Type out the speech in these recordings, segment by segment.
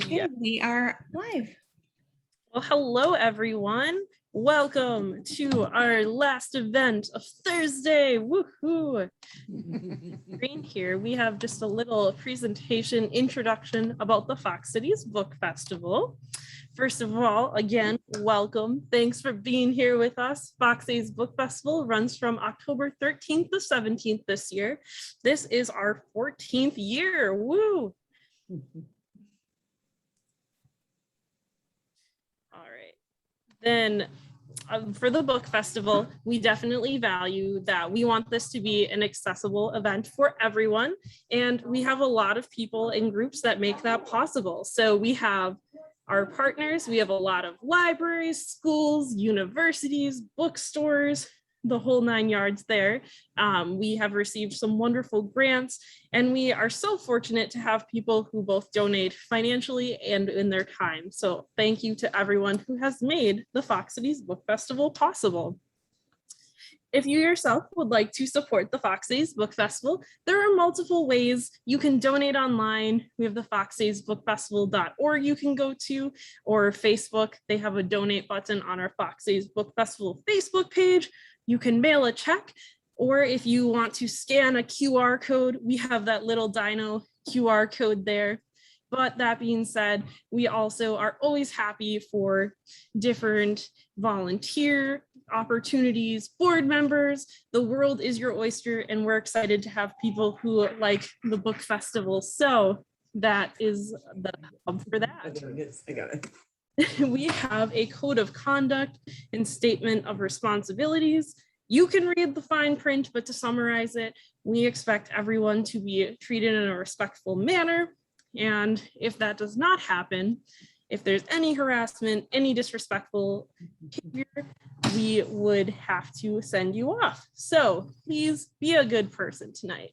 Okay, yeah. We are live. Well, hello, everyone. Welcome to our last event of Thursday. Woohoo! Green here. We have just a little presentation introduction about the Fox Cities Book Festival. First of all, again, welcome. Thanks for being here with us. Fox Cities Book Festival runs from October 13th to 17th this year. This is our 14th year. Woo! All right. Then for the book festival, we definitely value that we want this to be an accessible event for everyone. And we have a lot of people and groups that make that possible. So we have our partners, we have a lot of libraries, schools, universities, bookstores, the whole 9 yards there. We have received some wonderful grants, and we are so fortunate to have people who both donate financially and in their time. So thank you to everyone who has made the Fox Cities Book Festival possible. If you yourself would like to support the Fox Cities Book Festival, there are multiple ways you can donate online. We have the foxcitiesbookfestival.org you can go to, or Facebook. They have a donate button on our Fox Cities Book Festival Facebook page. You can mail a check, or if you want to scan a QR code, we have that little dino QR code there. But that being said, we also are always happy for different volunteer opportunities, board members. The world is your oyster, and we're excited to have people who like the book festival. So that is the hub for that. I got it. We have a code of conduct and statement of responsibilities. You can read the fine print, but to summarize it, we expect everyone to be treated in a respectful manner. And if that does not happen, if there's any harassment, any disrespectful behavior, we would have to send you off. So please be a good person tonight.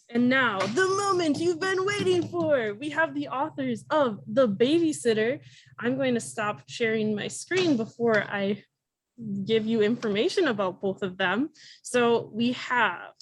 And now, the moment you've been waiting for. We have the authors of The Babysitter. I'm going to stop sharing my screen before I give you information about both of them. So we have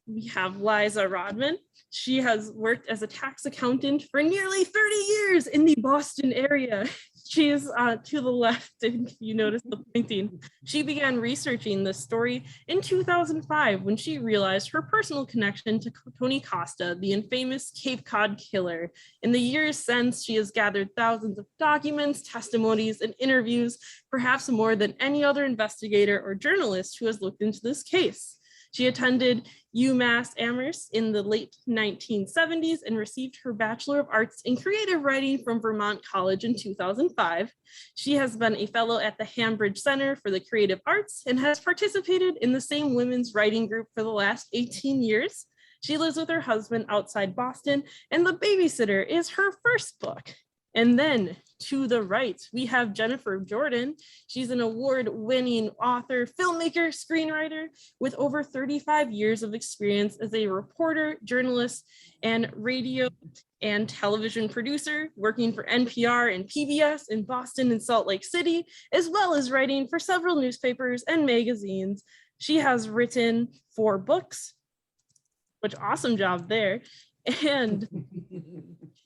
Liza Rodman. She has worked as a tax accountant for nearly 30 years in the Boston area. She is to the left, if you notice the pointing. She began researching this story in 2005 when she realized her personal connection to Tony Costa, the infamous Cape Cod killer. In the years since, she has gathered thousands of documents, testimonies, and interviews, perhaps more than any other investigator or journalist who has looked into this case. She attended UMass Amherst in the late 1970s and received her Bachelor of Arts in Creative Writing from Vermont College in 2005. She has been a fellow at the Hambidge Center for the Creative Arts and has participated in the same women's writing group for the last 18 years. She lives with her husband outside Boston, and The Babysitter is her first book. And then to the right, we have Jennifer Jordan. She's an award-winning author, filmmaker, screenwriter with over 35 years of experience as a reporter, journalist, and radio and television producer, working for NPR and PBS in Boston and Salt Lake City, as well as writing for several newspapers and magazines. She has written 4 books, which awesome job there. And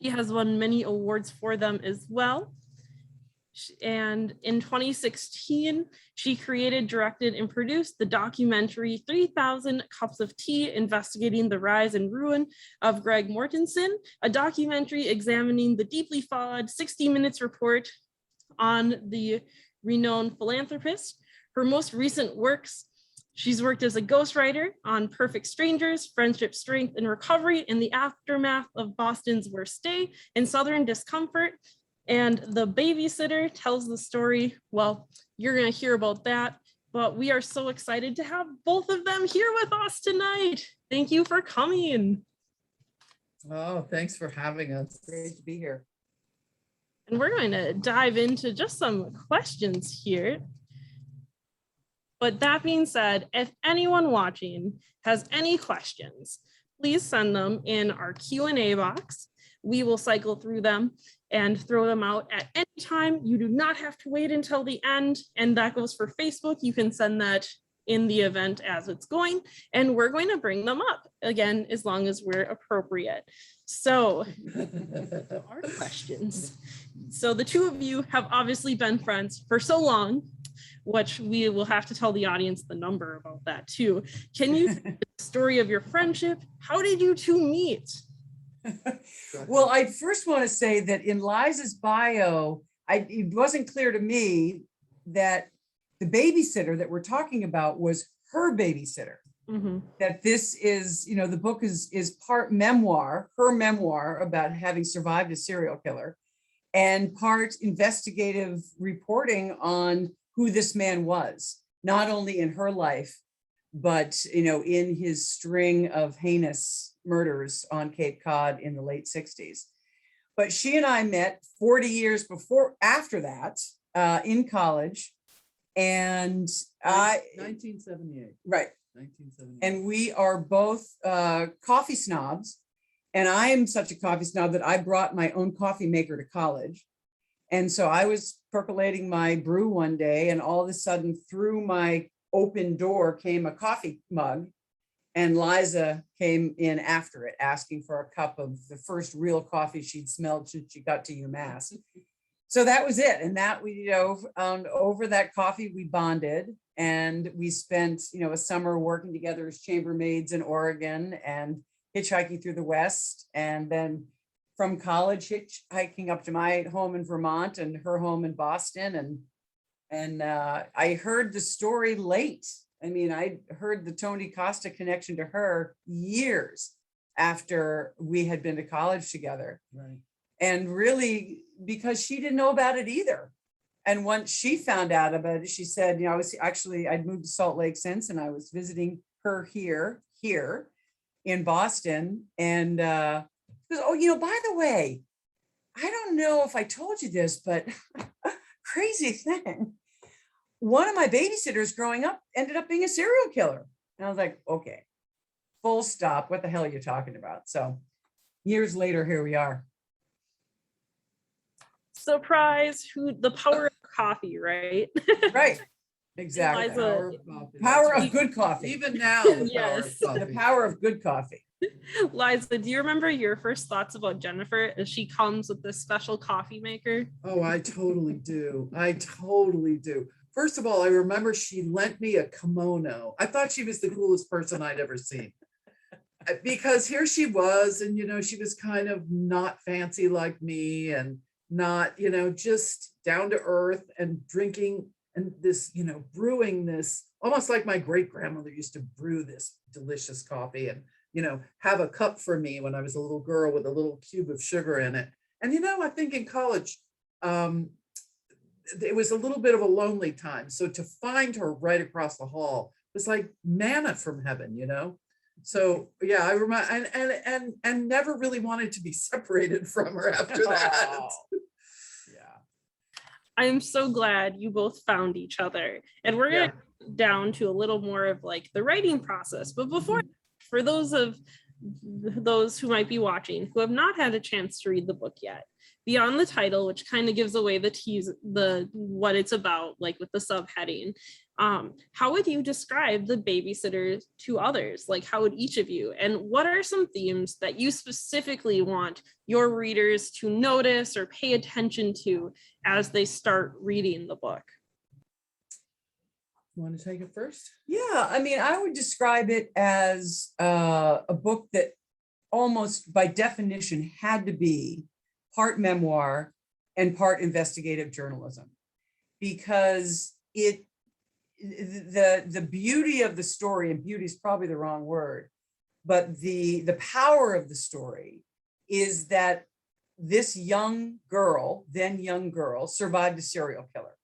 she has won many awards for them as well. And in 2016, she created, directed, and produced the documentary 3,000 Cups of Tea, investigating the rise and ruin of Greg Mortensen, a documentary examining the deeply flawed 60 Minutes report on the renowned philanthropist. Her most recent works, she's worked as a ghostwriter on Perfect Strangers, Friendship, Strength, and Recovery in the Aftermath of Boston's Worst Day and Southern Discomfort. And The Babysitter tells the story. Well, you're going to hear about that, but we are so excited to have both of them here with us tonight. Thank you for coming. Oh, thanks for having us. Great to be here. And we're going to dive into just some questions here. But that being said, if anyone watching has any questions, please send them in our Q&A box. We will cycle through them and throw them out at any time. You do not have to wait until the end. And that goes for Facebook. You can send that in the event as it's going, and we're going to bring them up again as long as we're appropriate. So our questions. So the two of you have obviously been friends for so long, which we will have to tell the audience the number about that too. Can you tell the story of your friendship? How did you two meet? Well, I first want to say that in Liza's bio, it wasn't clear to me that the babysitter that we're talking about was her babysitter. Mm-hmm. That this is, you know, the book is part memoir, her memoir about having survived a serial killer, and part investigative reporting on who this man was, not only in her life, but, you know, in his string of heinous murders on Cape Cod in the late 60s. But she and I met 40 years after that, in college. And 1978. Right. 1978. And we are both coffee snobs. And I am such a coffee snob that I brought my own coffee maker to college. And so I was percolating my brew one day, and all of a sudden through my open door came a coffee mug, and Liza came in after it, asking for a cup of the first real coffee she'd smelled since she got to UMass. So that was it. And that we, you know, over that coffee, we bonded, and we spent, you know, a summer working together as chambermaids in Oregon and hitchhiking through the West. And then from college, hitchhiking up to my home in Vermont and her home in Boston. And I heard the story late. I mean, I heard the Tony Costa connection to her years after we had been to college together. Right. And really, because she didn't know about it either. And once she found out about it, she said, you know, I'd moved to Salt Lake since, and I was visiting her here in Boston. And she goes, oh, you know, by the way, I don't know if I told you this, but crazy thing. One of my babysitters growing up ended up being a serial killer. And I was like, okay, full stop. What the hell are you talking about? So years later, here we are. Surprise, who the power of coffee, right? Right. Exactly. Liza, Power of coffee. Power That's of right. good coffee. Even now, the power Yes. of The coffee. power of good coffee. Liza, do you remember your first thoughts about Jennifer as she comes with this special coffee maker? Oh, I totally do. I totally do. First of all, I remember she lent me a kimono. I thought she was the coolest person I'd ever seen. Because here she was, and, you know, she was kind of not fancy like me, and not, you know, just down to earth, and drinking and this, you know, brewing this, almost like my great grandmother used to brew this delicious coffee and, you know, have a cup for me when I was a little girl with a little cube of sugar in it. And, you know, I think in college, it was a little bit of a lonely time. So to find her right across the hall was like manna from heaven, you know? So yeah, I remember, and never really wanted to be separated from her after that. Oh, yeah. I'm so glad you both found each other. And we're going to get down to a little more of like the writing process. But before, for those who might be watching who have not had a chance to read the book yet, beyond the title, which kind of gives away what it's about, like with the subheading, how would you describe the babysitter to others? Like, how would each of you, and what are some themes that you specifically want your readers to notice or pay attention to as they start reading the book? You want to take it first? Yeah, I mean, I would describe it as a book that almost by definition had to be part memoir and part investigative journalism, because the beauty of the story, and beauty is probably the wrong word, but the power of the story is that this young girl, survived a serial killer.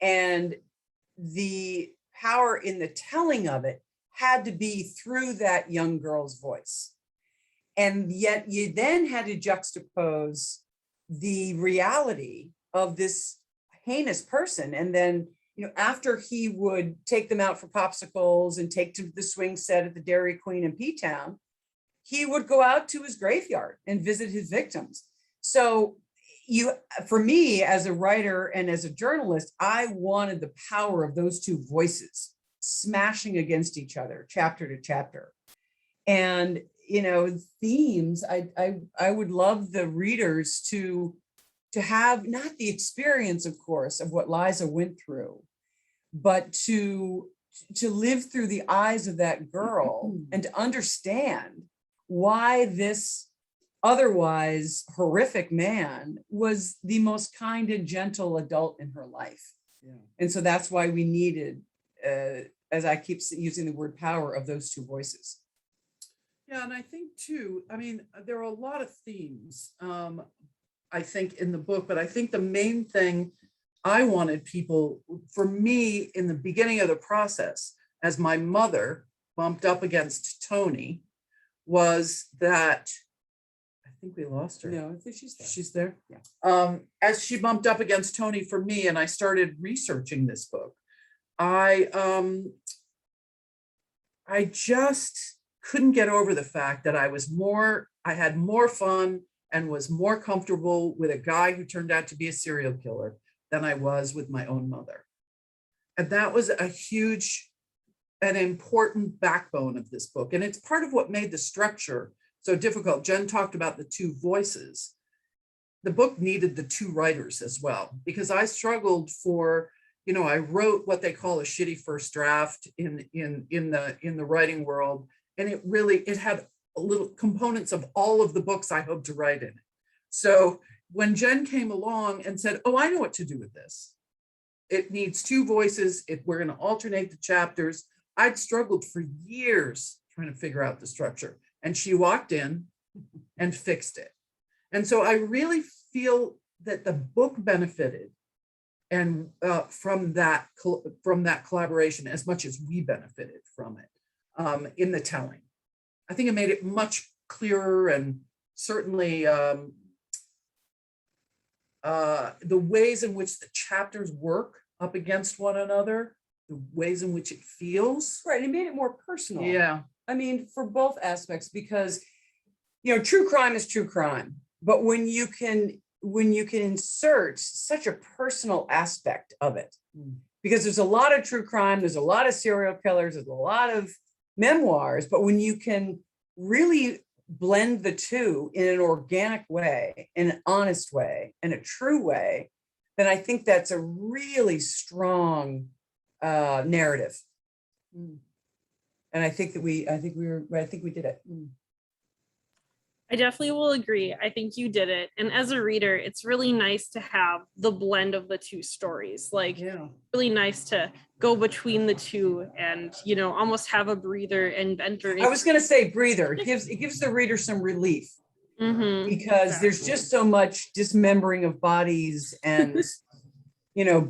And the power in the telling of it had to be through that young girl's voice. And yet you then had to juxtapose the reality of this heinous person. And then, you know, after he would take them out for popsicles and take to the swing set at the Dairy Queen in P-Town, he would go out to his graveyard and visit his victims. So for me, as a writer and as a journalist, I wanted the power of those two voices smashing against each other, chapter to chapter. And, themes, I would love the readers to have not the experience, of course, of what Liza went through, but to live through the eyes of that girl and to understand why this otherwise horrific man was the most kind and gentle adult in her life. Yeah. And so that's why we needed, as I keep using the word power, of those two voices. Yeah, and I think too, I mean, there are a lot of themes, I think, in the book, but I think the main thing I wanted people, for me, in the beginning of the process, as my mother bumped up against Tony, was that, I think we lost her. No, I think she's there. She's there? Yeah. As she bumped up against Tony for me, and I started researching this book, I just couldn't get over the fact that I had more fun and was more comfortable with a guy who turned out to be a serial killer than I was with my own mother. And that was a huge and important backbone of this book. And it's part of what made the structure so difficult. Jen talked about the two voices. The book needed the two writers as well, because I struggled for, I wrote what they call a shitty first draft in the writing world. And it had little components of all of the books I hoped to write in it. So when Jen came along and said, oh, I know what to do with this. It needs two voices. We're going to alternate the chapters. I'd struggled for years trying to figure out the structure. And she walked in and fixed it. And so I really feel that the book benefited and from that collaboration as much as we benefited from it. In the telling. I think it made it much clearer, and certainly the ways in which the chapters work up against one another, the ways in which it feels. Right, it made it more personal. Yeah. I mean, for both aspects, because, true crime is true crime. But when you can insert such a personal aspect of it, because there's a lot of true crime, there's a lot of serial killers, there's a lot of memoirs, but when you can really blend the two in an organic way, in an honest way, in a true way, then I think that's a really strong narrative. And I think we did it. I definitely will agree. I think you did it. And as a reader, it's really nice to have the blend of the two stories. Like, really nice to go between the two and, almost have a breather and enter. I was going to say breather. It gives the reader some relief, because there's just so much dismembering of bodies and,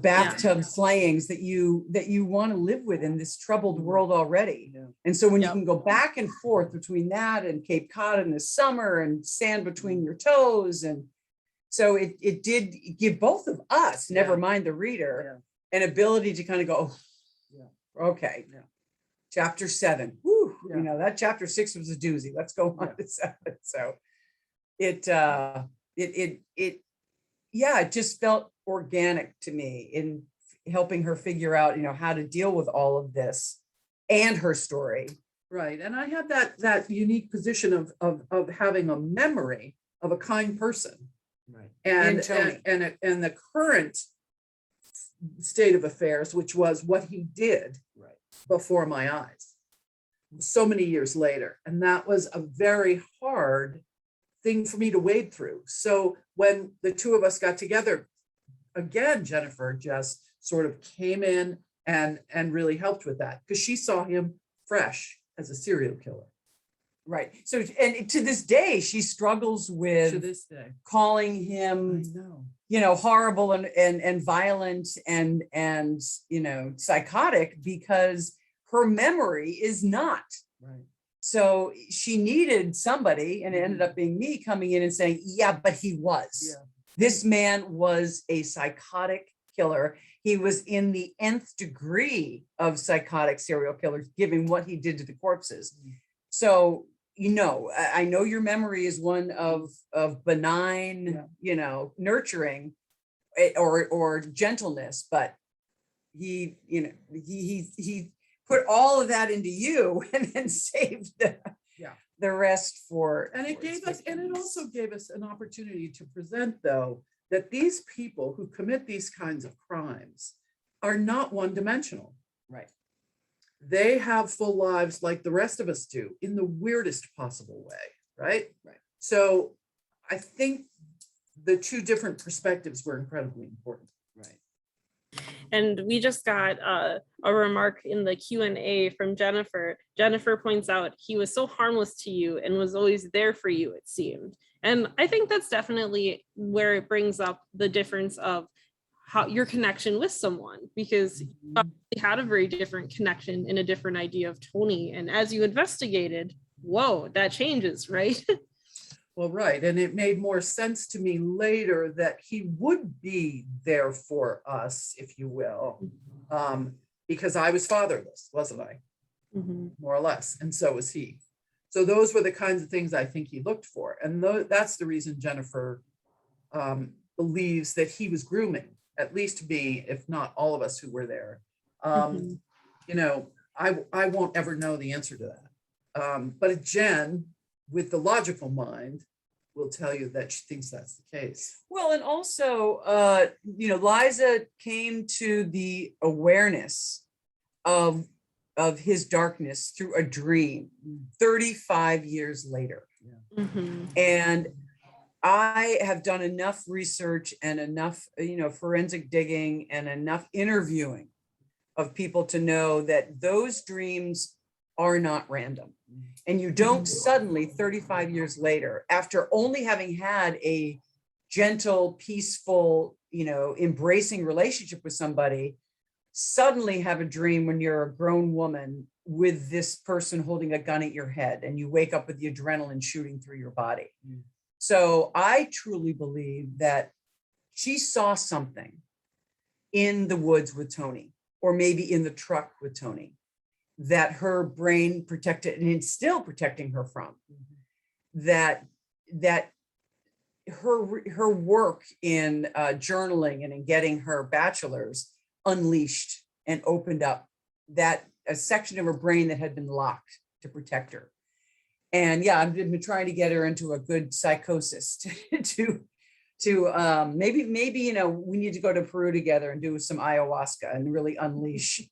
bathtub slayings that you want to live with in this troubled world already. Yeah. And so when you can go back and forth between that and Cape Cod in the summer and sand between your toes. And so it did give both of us, never mind the reader, an ability to kind of go, okay, chapter 7. Whew, that chapter 6 was a doozy. Let's go on to 7. So it just felt organic to me in helping her figure out, how to deal with all of this and her story. Right. And I had that unique position of having a memory of a kind person. Right. And the current state of affairs, which was what he did before my eyes so many years later. And that was a very hard thing for me to wade through. So when the two of us got together, again, Jennifer just sort of came in and really helped with that, because she saw him fresh as a serial killer. Right. So, and to this day, she struggles with calling him, horrible and violent and psychotic, because her memory is not. Right. So she needed somebody, and it ended up being me, coming in and saying, yeah, but he was. Yeah. This man was a psychotic killer. He was in the nth degree of psychotic serial killers, given what he did to the corpses. So, I know your memory is one of benign, nurturing or gentleness, but he put all of that into you and then save Yeah. the rest for. And it for gave its us, and it victims. also gave us an opportunity to present, though, that these people who commit these kinds of crimes are not one-dimensional. Right. They have full lives like the rest of us do in the weirdest possible way, right? Right. So I think the two different perspectives were incredibly important. Right. And we just got a remark in the Q&A from Jennifer. Jennifer points out he was so harmless to you and was always there for you, it seemed. And I think that's definitely where it brings up the difference of how your connection with someone, because you had a very different connection and a different idea of Tony. And as you investigated, whoa, that changes, right? Well, right. And it made more sense to me later that he would be there for us, if you will, because I was fatherless, wasn't I? Mm-hmm. More or less. And so was he. So those were the kinds of things I think he looked for. And that's the reason Jennifer believes that he was grooming, at least me, if not all of us who were there. You know, I won't ever know the answer to that. But Jen, with the logical mind, will tell you that she thinks that's the case. Well, and also, you know, Liza came to the awareness of his darkness through a dream 35 years later. Mm-hmm. And I have done enough research and enough, you know, forensic digging and enough interviewing of people to know that those dreams are not random. And you don't suddenly 35 years later, after only having had a gentle, peaceful, you know, embracing relationship with somebody, suddenly have a dream when you're a grown woman with this person holding a gun at your head and you wake up with the adrenaline shooting through your body. So I truly believe that she saw something in the woods with Tony, or maybe in the truck with Tony, that her brain protected, and it's still protecting her from. That her work in journaling and in getting her bachelor's unleashed and opened up that a section of her brain that had been locked to protect her. And yeah, I've been trying to get her into a good psychosis to maybe, you know, we need to go to Peru together and do some ayahuasca and really unleash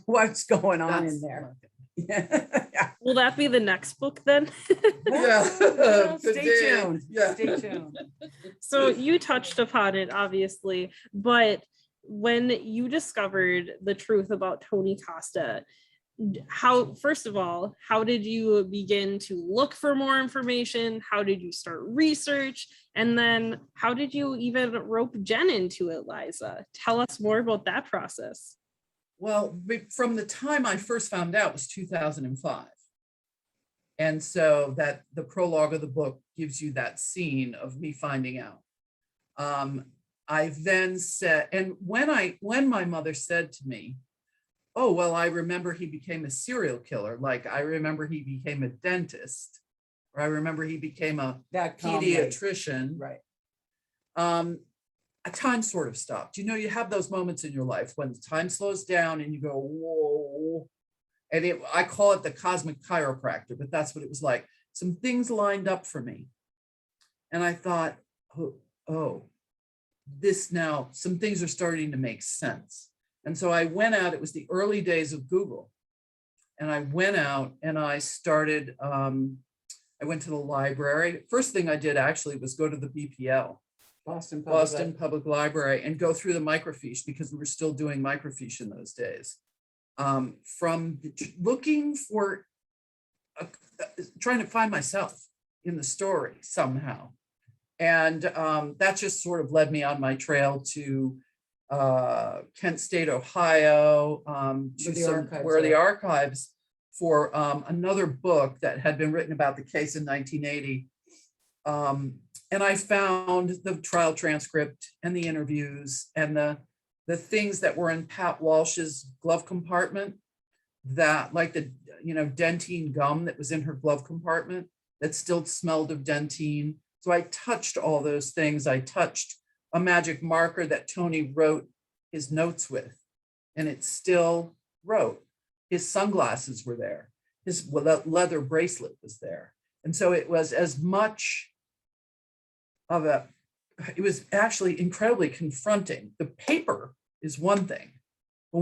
what's going on in there. Yeah. Will that be the next book then? Well, stay Today, tuned. yeah. Stay tuned. So you touched upon it, obviously, but when you discovered the truth about Tony Costa, first of all, how did you begin to look for more information? How did you start research? And then how did you even rope Jen into it, Liza? Tell us more about that process. Well, from the time I first found out was 2005. And so that the prologue of the book gives you that scene of me finding out. I then said, and when my mother said to me, oh, well, I remember he became a serial killer. Like I remember he became a dentist, or I remember he became a pediatrician. Right. Time sort of stopped. You know, you have those moments in your life when time slows down and you go, whoa. And I call it the cosmic chiropractor, but that's what it was like. Some things lined up for me. And I thought, oh, this now, some things are starting to make sense. And so I went out, it was the early days of Google. And I went out and I started, I went to the library. First thing I did actually was go to the BPL, Boston Public Library, and go through the microfiche, because we were still doing microfiche in those days. Looking for, trying to find myself in the story somehow. And that just sort of led me on my trail to Kent State, Ohio, where the archives for another book that had been written about the case in 1980. And I found the trial transcript and the interviews and the things that were in Pat Walsh's glove compartment, that like the, you know, dentine gum that was in her glove compartment that still smelled of dentine. So I touched all those things. I touched a magic marker that Tony wrote his notes with, and it still wrote. his sunglasses were there. His leather bracelet was there. And so it was as much of it was actually incredibly confronting. The paper is one thing, but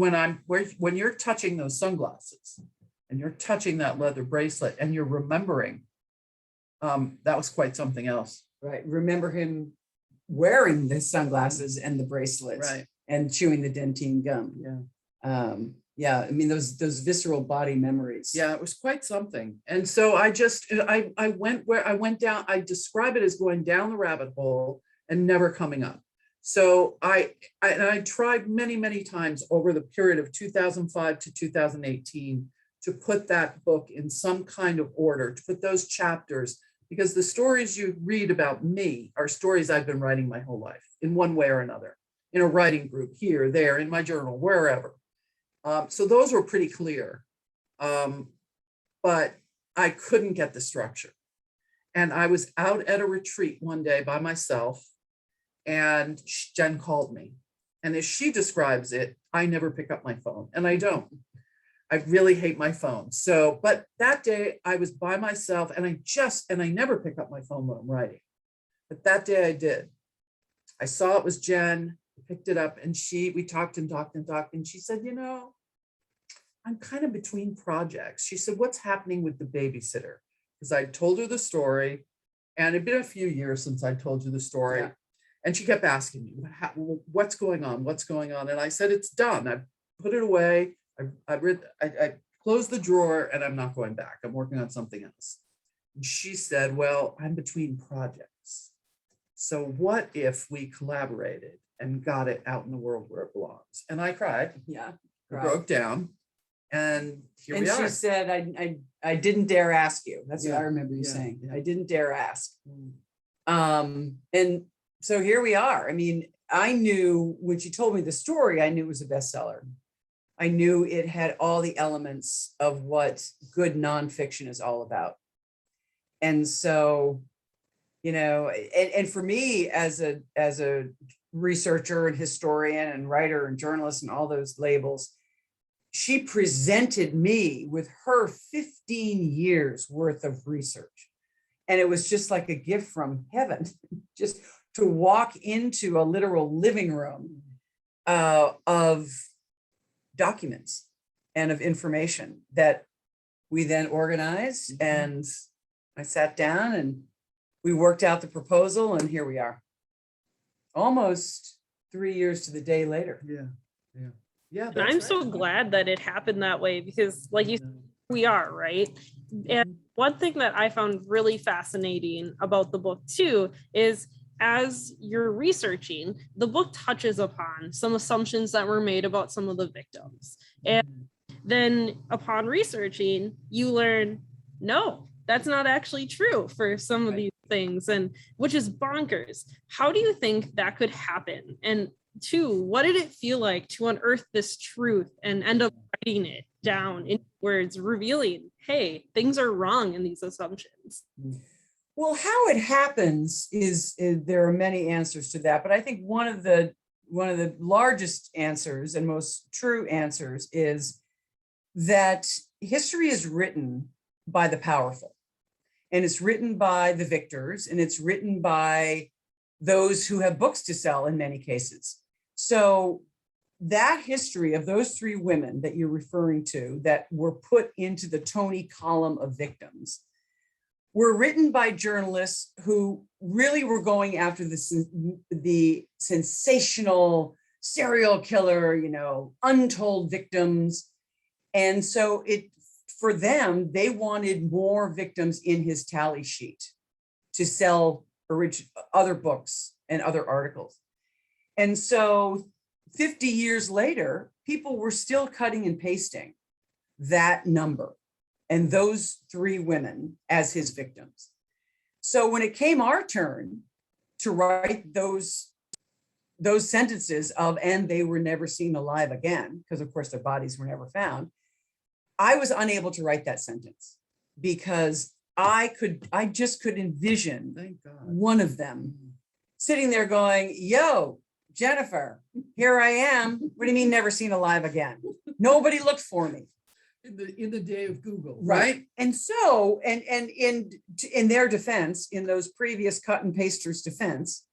when you're touching those sunglasses and you're touching that leather bracelet and you're remembering, that was quite something else. Right. Remember him wearing the sunglasses and the bracelets, Right. and chewing the dentine gum. Yeah. Yeah. I mean, those visceral body memories. Yeah, it was quite something. And so I went down, I describe it as going down the rabbit hole and never coming up. So I tried many, many times over the period of 2005 to 2018 to put that book in some kind of order, to put those chapters, because the stories you read about me are stories I've been writing my whole life in one way or another, in a writing group here, there, in my journal, wherever. So those were pretty clear, but I couldn't get the structure. And I was out at a retreat one day by myself, and Jen called me. And as she describes it, I never pick up my phone, and I don't. I really hate my phone. So, but that day I was by myself, and I never pick up my phone when I'm writing. But that day I did. I saw it was Jen, picked it up, and we talked and talked and talked. And she said, I'm kind of between projects. She said, what's happening with the babysitter? Because I told her the story, and it'd been a few years since I told you the story. Yeah. And she kept asking me, what's going on? What's going on? And I said, it's done. I put it away. I closed the drawer, and I'm not going back. I'm working on something else. And she said, well, I'm between projects. So what if we collaborated and got it out in the world where it belongs? And I cried. Yeah. I broke down. And here we are. And she said, I didn't dare ask you. That's what I remember you saying. Yeah. I didn't dare ask. And so here we are. I mean, I knew when she told me the story, I knew it was a bestseller. I knew it had all the elements of what good nonfiction is all about. And so, and for me as a researcher and historian and writer and journalist and all those labels, she presented me with her 15 years worth of research. And it was just like a gift from heaven, just to walk into a literal living room of documents and of information that we then organized. And I sat down and we worked out the proposal, and here we are. Almost 3 years to the day later. Yeah. Yeah. And I'm so glad that it happened that way, because like you said, we are, right? And one thing that I found really fascinating about the book too is, as you're researching, the book touches upon some assumptions that were made about some of the victims. And then upon researching, you learn, no, that's not actually true for some of these things, and which is bonkers. How do you think that could happen? And two, what did it feel like to unearth this truth and end up writing it down in words, revealing, hey, things are wrong in these assumptions? Well, how it happens is there are many answers to that, but I think one of the largest answers and most true answers is that history is written by the powerful, and it's written by the victors, and it's written by those who have books to sell in many cases. So that history of those three women that you're referring to that were put into the Tony column of victims were written by journalists who really were going after the sensational serial killer, untold victims. And so for them, they wanted more victims in his tally sheet to sell other books and other articles. And so 50 years later, people were still cutting and pasting that number and those three women as his victims. So when it came our turn to write those sentences of, and they were never seen alive again, because of course their bodies were never found, I was unable to write that sentence because I just could envision Thank God. one of them sitting there going, yo, Jennifer, here I am. What do you mean never seen alive again? Nobody looked for me. in the day of Google, Right. right? And so, and in their defense, in those previous cut and pasters' defense,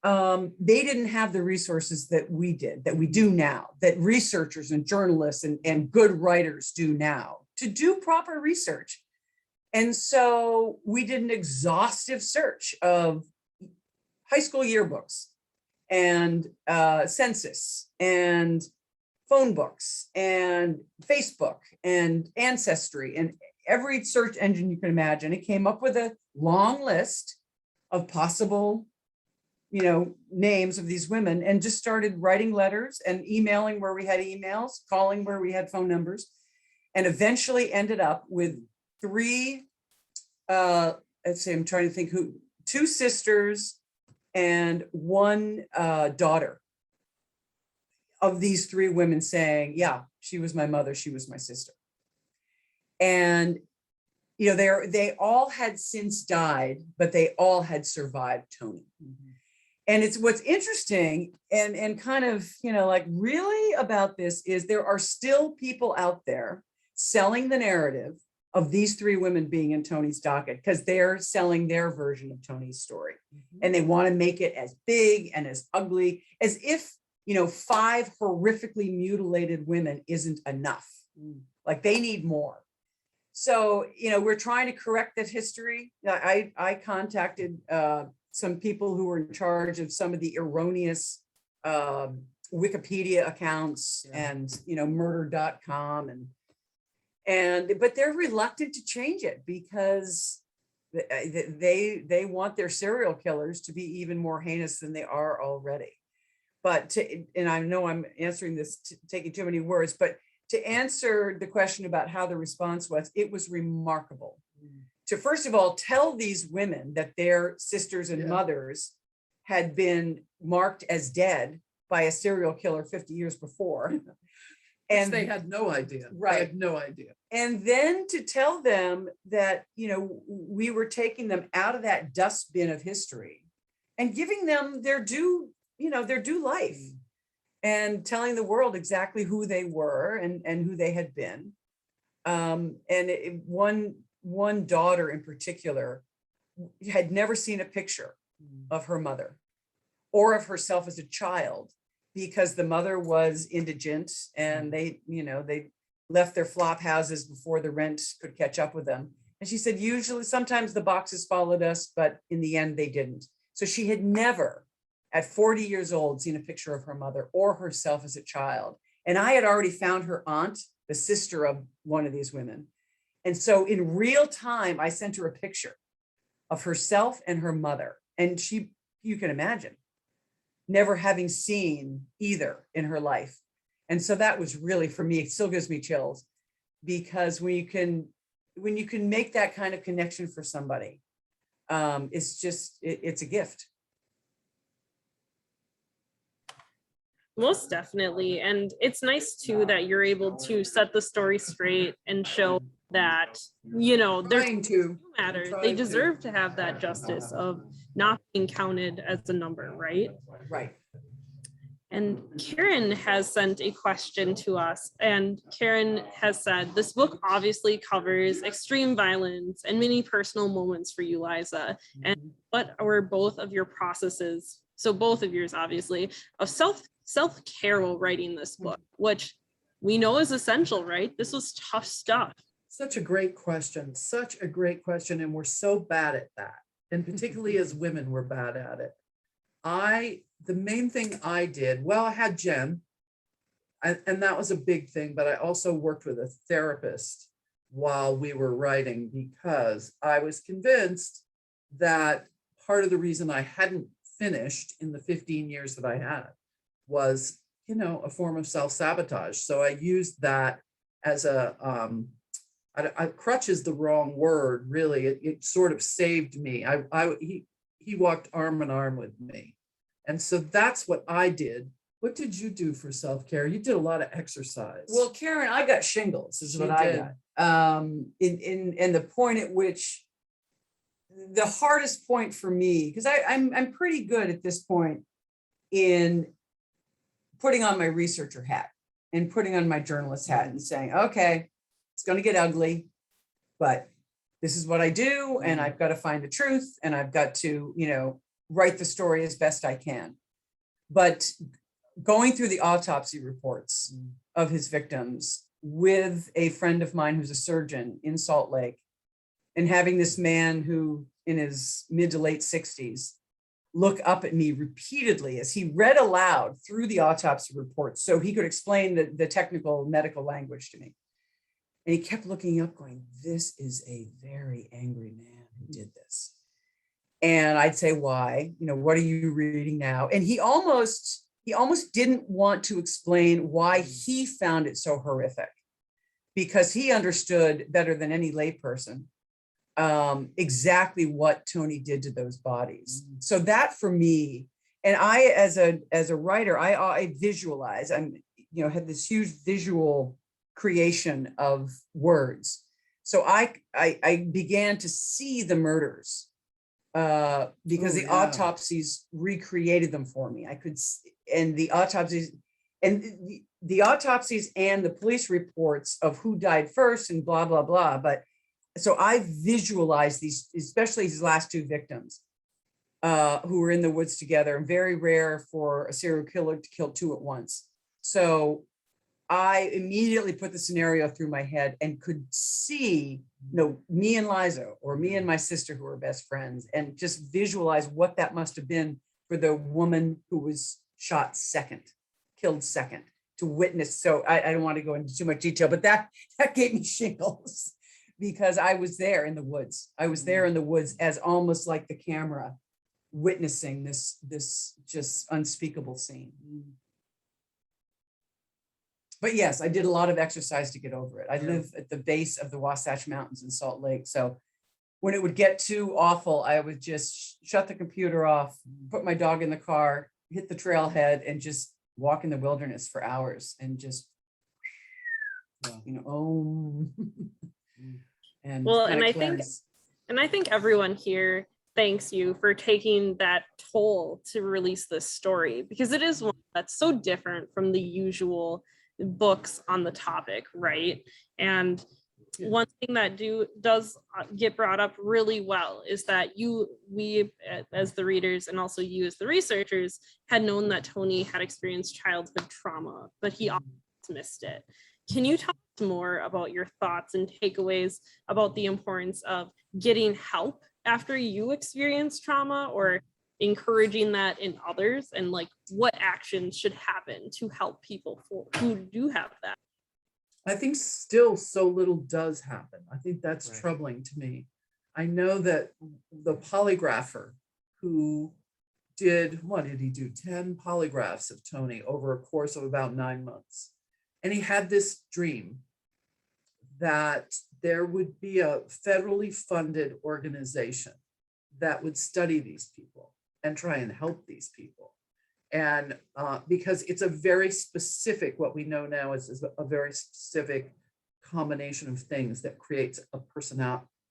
they didn't have the resources that we did, that we do now, that researchers and journalists and good writers do now to do proper research. And so we did an exhaustive search of high school yearbooks and census and phone books and Facebook and Ancestry and every search engine you can imagine. It came up with a long list of possible, names of these women, and just started writing letters and emailing where we had emails, calling where we had phone numbers, and eventually ended up with three, let's see, I'm trying to think two sisters and one daughter of these three women saying, yeah, she was my mother, she was my sister. And, they all had since died, but they all had survived Tony. Mm-hmm. And it's what's interesting and kind of, really about this is there are still people out there selling the narrative of these three women being in Tony's docket because they're selling their version of Tony's story. Mm-hmm. And they want to make it as big and as ugly as if, 5 horrifically mutilated women isn't enough. Like they need more. So, we're trying to correct that history. I contacted some people who were in charge of some of the erroneous Wikipedia accounts and, murder.com but they're reluctant to change it because they want their serial killers to be even more heinous than they are already. But and I know I'm answering this, taking too many words, but to answer the question about how the response was, it was remarkable. To first of all, tell these women that their sisters and mothers had been marked as dead by a serial killer 50 years before. And they had no idea. Right. They had no idea. And then to tell them that, we were taking them out of that dustbin of history and giving them their due, their due life and telling the world exactly who they were and who they had been. One daughter in particular had never seen a picture of her mother or of herself as a child because the mother was indigent and they left their flop houses before the rent could catch up with them. And she said, sometimes the boxes followed us, but in the end they didn't. So she had never at 40 years old seen a picture of her mother or herself as a child. And I had already found her aunt, the sister of one of these women. And so in real time, I sent her a picture of herself and her mother. And you can imagine, never having seen either in her life. And so that was really, for me, it still gives me chills because when you can make that kind of connection for somebody, it's a gift. Most definitely. And it's nice too that you're able to set the story straight and show that, they're matter. They deserve to have that justice of not being counted as a number, right? Right. And Karen has sent a question to us, and Karen has said, this book obviously covers extreme violence and many personal moments for you, Liza. And what were both of your processes, so both of yours obviously, of self-care while writing this book, which we know is essential, right? This was tough stuff. Such a great question, and we're so bad at that. And particularly as women, we're bad at it. The main thing I did, I had Jen, and that was a big thing, but I also worked with a therapist while we were writing because I was convinced that part of the reason I hadn't finished in the 15 years that I had was, a form of self-sabotage. So I used that as crutch is the wrong word, really. It sort of saved me. He walked arm in arm with me. And so that's what I did. What did you do for self-care? You did a lot of exercise. Well, Karen, I got shingles is what I got. In the point at which the hardest point for me, because I'm pretty good at this point in putting on my researcher hat and putting on my journalist hat and saying, okay, It's going to get ugly, but this is what I do. And I've got to find the truth, and I've got to, write the story as best I can. But going through the autopsy reports of his victims with a friend of mine who's a surgeon in Salt Lake, and having this man who in his mid to late 60s look up at me repeatedly as he read aloud through the autopsy report so he could explain the technical medical language to me. And he kept looking up going, this is a very angry man who did this. And I'd say, why? What are you reading now? And he almost didn't want to explain why he found it so horrific, because he understood better than any layperson exactly what Tony did to those bodies. So that for me, and I, as a writer, I visualize, had this huge visual creation of words. So I began to see the murders because the autopsies recreated them for me. I could, and the autopsies and the autopsies and the police reports of who died first and blah, blah, blah. But so I visualized these, especially these last two victims who were in the woods together, and very rare for a serial killer to kill two at once. So I immediately put the scenario through my head and could see, me and Liza, or me and my sister who were best friends, and just visualize what that must have been for the woman who was killed second, to witness. So I don't want to go into too much detail, but that gave me shingles because I was there in the woods. I was there in the woods as almost like the camera witnessing this just unspeakable scene. But yes, I did a lot of exercise to get over it. I live at the base of the Wasatch Mountains in Salt Lake. So when it would get too awful, I would just shut the computer off, put my dog in the car, hit the trailhead, and just walk in the wilderness for hours and just, and Well, kinda and cleanse. I think everyone here thanks you for taking that toll to release this story, because it is one that's so different from the usual books on the topic, right? And one thing that does get brought up really well is that we as the readers, and also you as the researchers, had known that Tony had experienced childhood trauma, but he almost missed it. Can you talk more about your thoughts and takeaways about the importance of getting help after you experience trauma, or encouraging that in others, and like what actions should happen to help people who do have that? I think still so little does happen. I think that's Right. troubling to me. I know that the polygrapher who what did he do? 10 polygraphs of Tony over a course of about 9 months. And he had this dream that there would be a federally funded organization that would study these people and try and help these people. And because it's a very specific, what we know now is a very specific combination of things that creates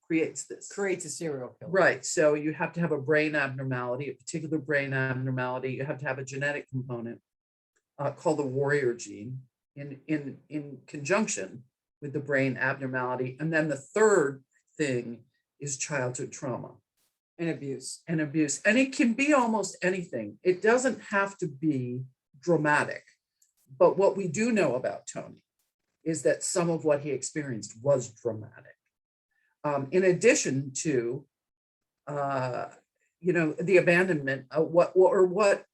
Creates a serial killer. Right. So you have to have a brain abnormality, a particular brain abnormality. You have to have a genetic component called the warrior gene in conjunction with the brain abnormality. And then the third thing is childhood trauma. And abuse. And abuse. And it can be almost anything. It doesn't have to be dramatic. But what we do know about Tony is that some of what he experienced was dramatic. In addition to, the abandonment, what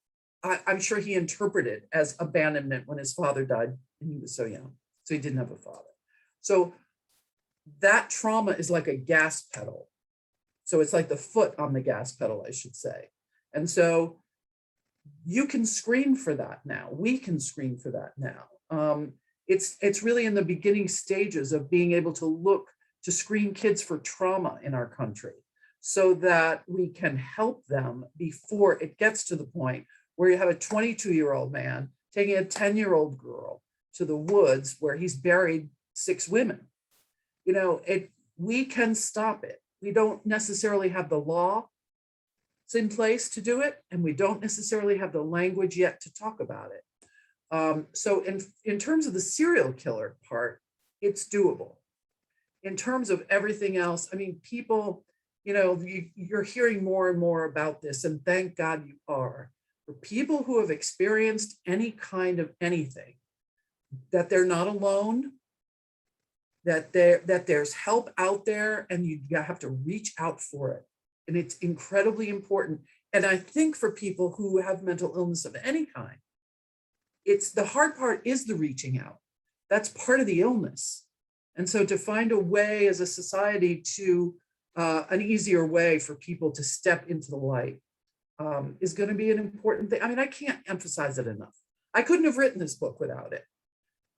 I'm sure he interpreted as abandonment when his father died and he was so young. So he didn't have a father. So that trauma is like a gas pedal. So it's like the foot on the gas pedal, I should say. And so you can screen for that now. We can screen for that now. It's really in the beginning stages of being able to screen kids for trauma in our country so that we can help them before it gets to the point where you have a 22-year-old man taking a 10-year-old girl to the woods where he's buried 6 women. We can stop it. We don't necessarily have the law in place to do it, and we don't necessarily have the language yet to talk about it. So in terms of the serial killer part, it's doable. in terms of everything else, I mean, people, you're hearing more and more about this, and thank God you are. For people who have experienced any kind of anything, that they're not alone, that there's help out there, and you have to reach out for it. And it's incredibly important. And I think for people who have mental illness of any kind, it's the hard part is the reaching out. That's part of the illness. And so to find a way as a society to an easier way for people to step into the light is going to be an important thing. I mean, I can't emphasize it enough. I couldn't have written this book without it.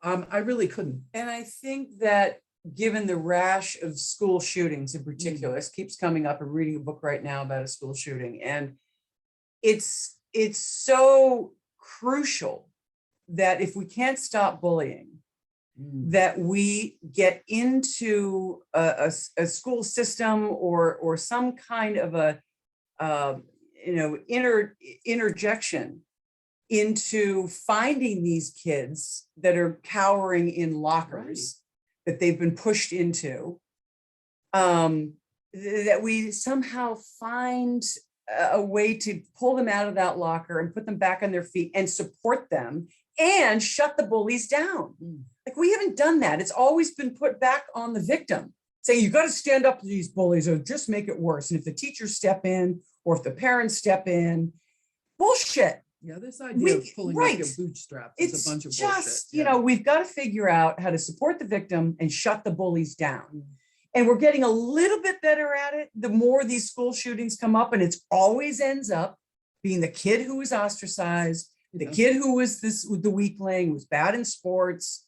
I really couldn't. And I think that given the rash of school shootings in particular, this keeps coming up. I'm reading a book right now about a school shooting, and it's so crucial that if we can't stop bullying, that we get into a school system or some kind of a interjection into finding these kids that are cowering in lockers that they've been pushed into, that we somehow find a way to pull them out of that locker and put them back on their feet and support them and shut the bullies down. Like, we haven't done that. It's always been put back on the victim, saying you got to stand up to these bullies or just make it worse. And if the teachers step in or if the parents step in, bullshit. Yeah, this idea of pulling like your bootstraps is a bunch of just, bullshit. We've got to figure out how to support the victim and shut the bullies down. And we're getting a little bit better at it the more these school shootings come up, and it always ends up being the kid who was ostracized, the kid who was the weakling, was bad in sports,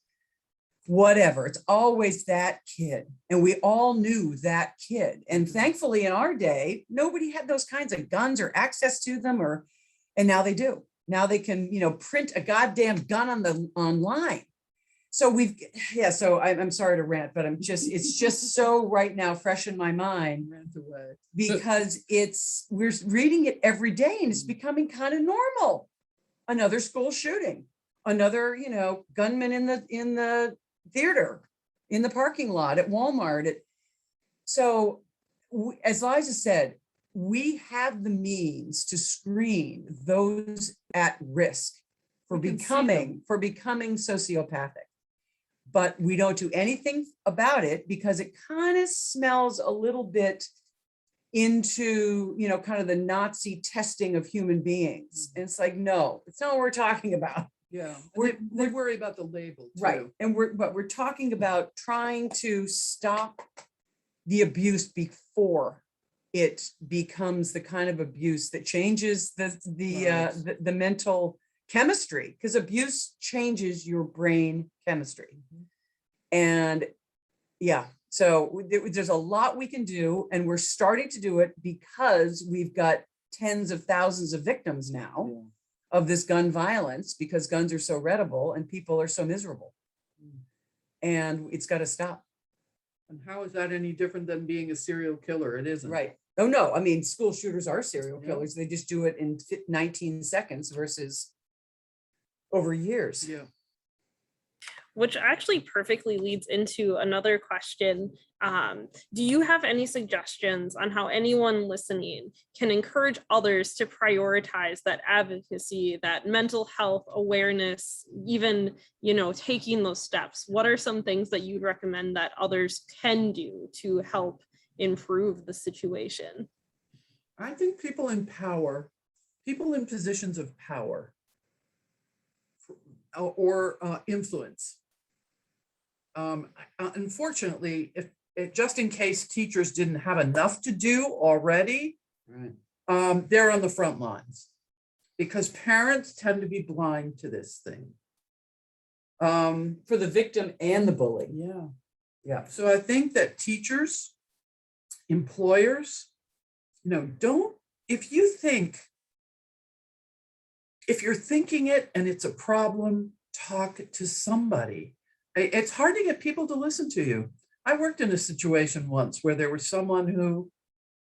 whatever. It's always that kid. And we all knew that kid. And thankfully in our day, nobody had those kinds of guns or access to them, and now they do. Now they can, print a goddamn gun online. So so I'm sorry to rant, but it's just so right now fresh in my mind because we're reading it every day and it's becoming kind of normal. Another school shooting, another, gunman in the theater, in the parking lot at Walmart. So as Liza said, we have the means to screen those at risk for becoming sociopathic, but we don't do anything about it because it kind of smells a little bit into, kind of the Nazi testing of human beings. And it's like, no, it's not what we're talking about. Yeah, they worry about the label too. Right. And we're talking about trying to stop the abuse before it becomes the kind of abuse that changes the mental chemistry, because abuse changes your brain chemistry. And so there's a lot we can do, and we're starting to do it because we've got tens of thousands of victims now of this gun violence, because guns are so readable and people are so miserable. And it's got to stop. And how is that any different than being a serial killer? It isn't. Right. Oh, no. I mean, school shooters are serial killers. They just do it in 19 seconds versus over years. Yeah. Which actually perfectly leads into another question. Do you have any suggestions on how anyone listening can encourage others to prioritize that advocacy, that mental health awareness, even, taking those steps? What are some things that you'd recommend that others can do to help improve the situation? I think people in power, people in positions of power or influence. Unfortunately, if just in case teachers didn't have enough to do already, they're on the front lines, because parents tend to be blind to this thing. For the victim and the bully. Yeah. So I think that teachers, employers, if you're thinking it and it's a problem, talk to somebody. It's hard to get people to listen to you. I worked in a situation once where there was someone who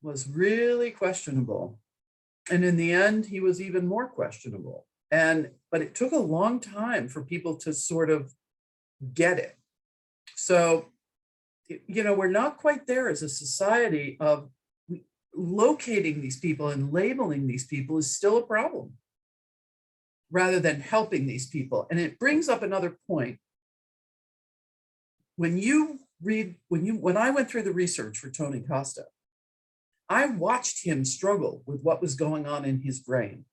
was really questionable. And in the end, he was even more questionable. But it took a long time for people to sort of get it. So we're not quite there as a society of locating these people and labeling these people is still a problem rather than helping these people. And it brings up another point. When I went through the research for Tony Costa, I watched him struggle with what was going on in his brain.